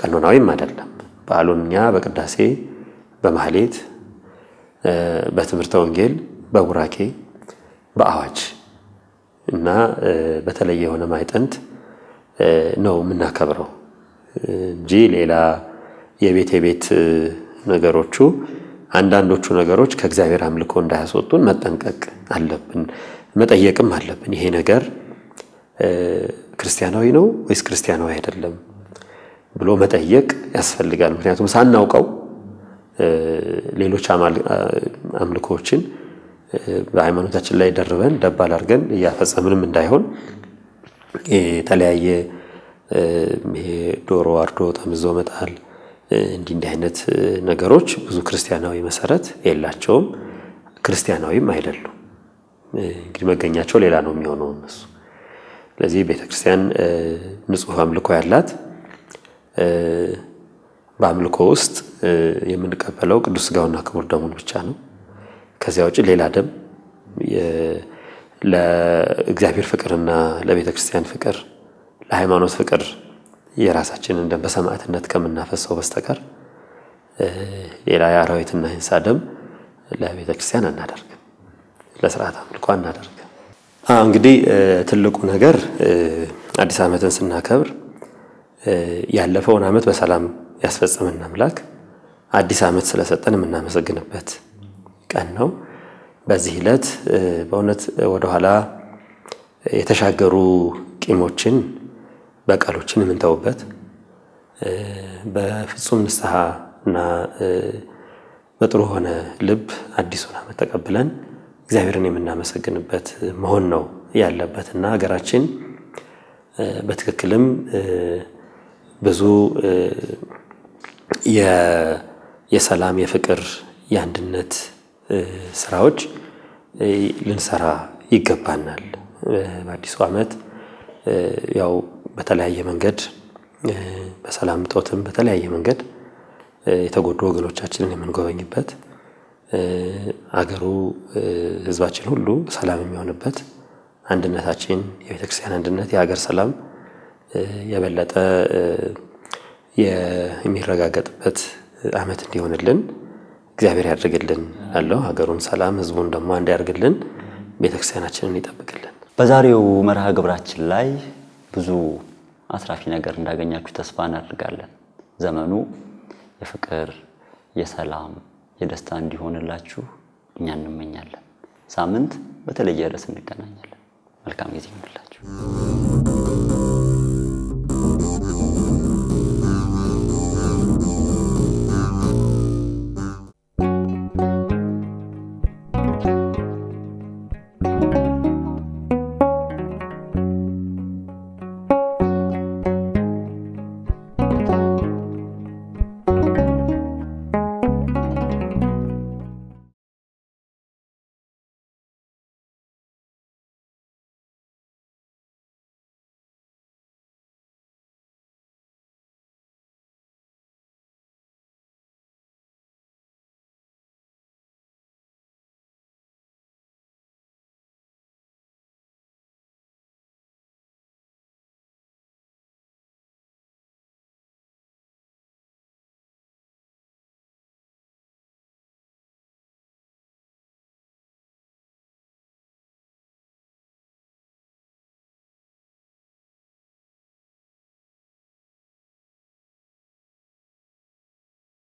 ቀኖናዊም አይደለም። በዓሉኛ በቅዳሴ በማህሌት በትምህርተ ወንጌል በቡራኬ በአዋጅ እና በተለየ የሆነ ማይጠንት ነው የምናከብረው እንጂ ሌላ የቤት ነገሮቹ አንዳንዶቹ ነገሮች ከእግዚአብሔር አምልኮ እንዳያስወጡን መጠንቀቅ አለብን፣ መጠየቅም አለብን። ይሄ ነገር ክርስቲያናዊ ነው ወይስ ክርስቲያናዊ አይደለም ብሎ መጠየቅ ያስፈልጋል። ምክንያቱም ሳናውቀው ሌሎች አምልኮዎችን በሃይማኖታችን ላይ ደርበን ደባል አድርገን እያፈጸምንም እንዳይሆን የተለያየ ዶሮ አርዶ ጠምዞ መጣል እንዲህ አይነት ነገሮች ብዙ ክርስቲያናዊ መሰረት የላቸውም፣ ክርስቲያናዊም አይደሉም። እንግዲህ መገኛቸው ሌላ ነው የሚሆነው እነሱ። ስለዚህ ቤተክርስቲያን ንጹህ አምልኮ ያላት በአምልኮ ውስጥ የምንቀበለው ቅዱስ ሥጋውና ክቡር ደሙን ብቻ ነው። ከዚያ ውጪ ሌላ ደም ለእግዚአብሔር ፍቅርና ለቤተክርስቲያን ፍቅር ለሃይማኖት ፍቅር የራሳችንን ደም በሰማዕትነት ከምናፈሰው በስተቀር ሌላ የአራዊትና የእንስሳ ደም ለቤተክርስቲያን አናደርግም፣ ለሥርዓት አምልኮ አናደርግም። እንግዲህ ትልቁ ነገር አዲስ ዓመትን ስናከብር ያለፈውን ዓመት በሰላም ያስፈጸመን አምላክ አዲስ ዓመት ስለሰጠን የምናመሰግንበት ቀን ነው። በዚህ ዕለት በእውነት ወደ ኋላ የተሻገሩ ቂሞችን በቀሎችን የምንተውበት በፍጹም ንስሐ እና በጥሩ ሆነ ልብ አዲሱን ዓመት ተቀብለን እግዚአብሔርን የምናመሰግንበት መሆን ነው ያለበትና ሀገራችን በትክክልም ብዙ የሰላም የፍቅር የአንድነት ስራዎች ልንሰራ ይገባናል። በአዲሱ ዓመት ያው በተለያየ መንገድ በሰላም ጦትም በተለያየ መንገድ የተጎዱ ወገኖቻችንን የምንጎበኝበት አገሩ ህዝባችን ሁሉ ሰላም የሚሆንበት አንድነታችን የቤተክርስቲያን አንድነት የሀገር ሰላም የበለጠ የሚረጋገጥበት ዓመት እንዲሆንልን እግዚአብሔር ያድርግልን አለው። ሀገሩን ሰላም ህዝቡን ደግሞ አንድ ያድርግልን፣ ቤተክርስቲያናችንን ይጠብቅልን። በዛሬው መርሃ ግብራችን ላይ ብዙ አስራፊ ነገር እንዳገኛችሁ ተስፋ እናደርጋለን። ዘመኑ የፍቅር የሰላም የደስታ እንዲሆንላችሁ እኛ እንመኛለን። ሳምንት በተለየ ርዕስ እንገናኛለን። መልካም ጊዜ ይሁንላችሁ።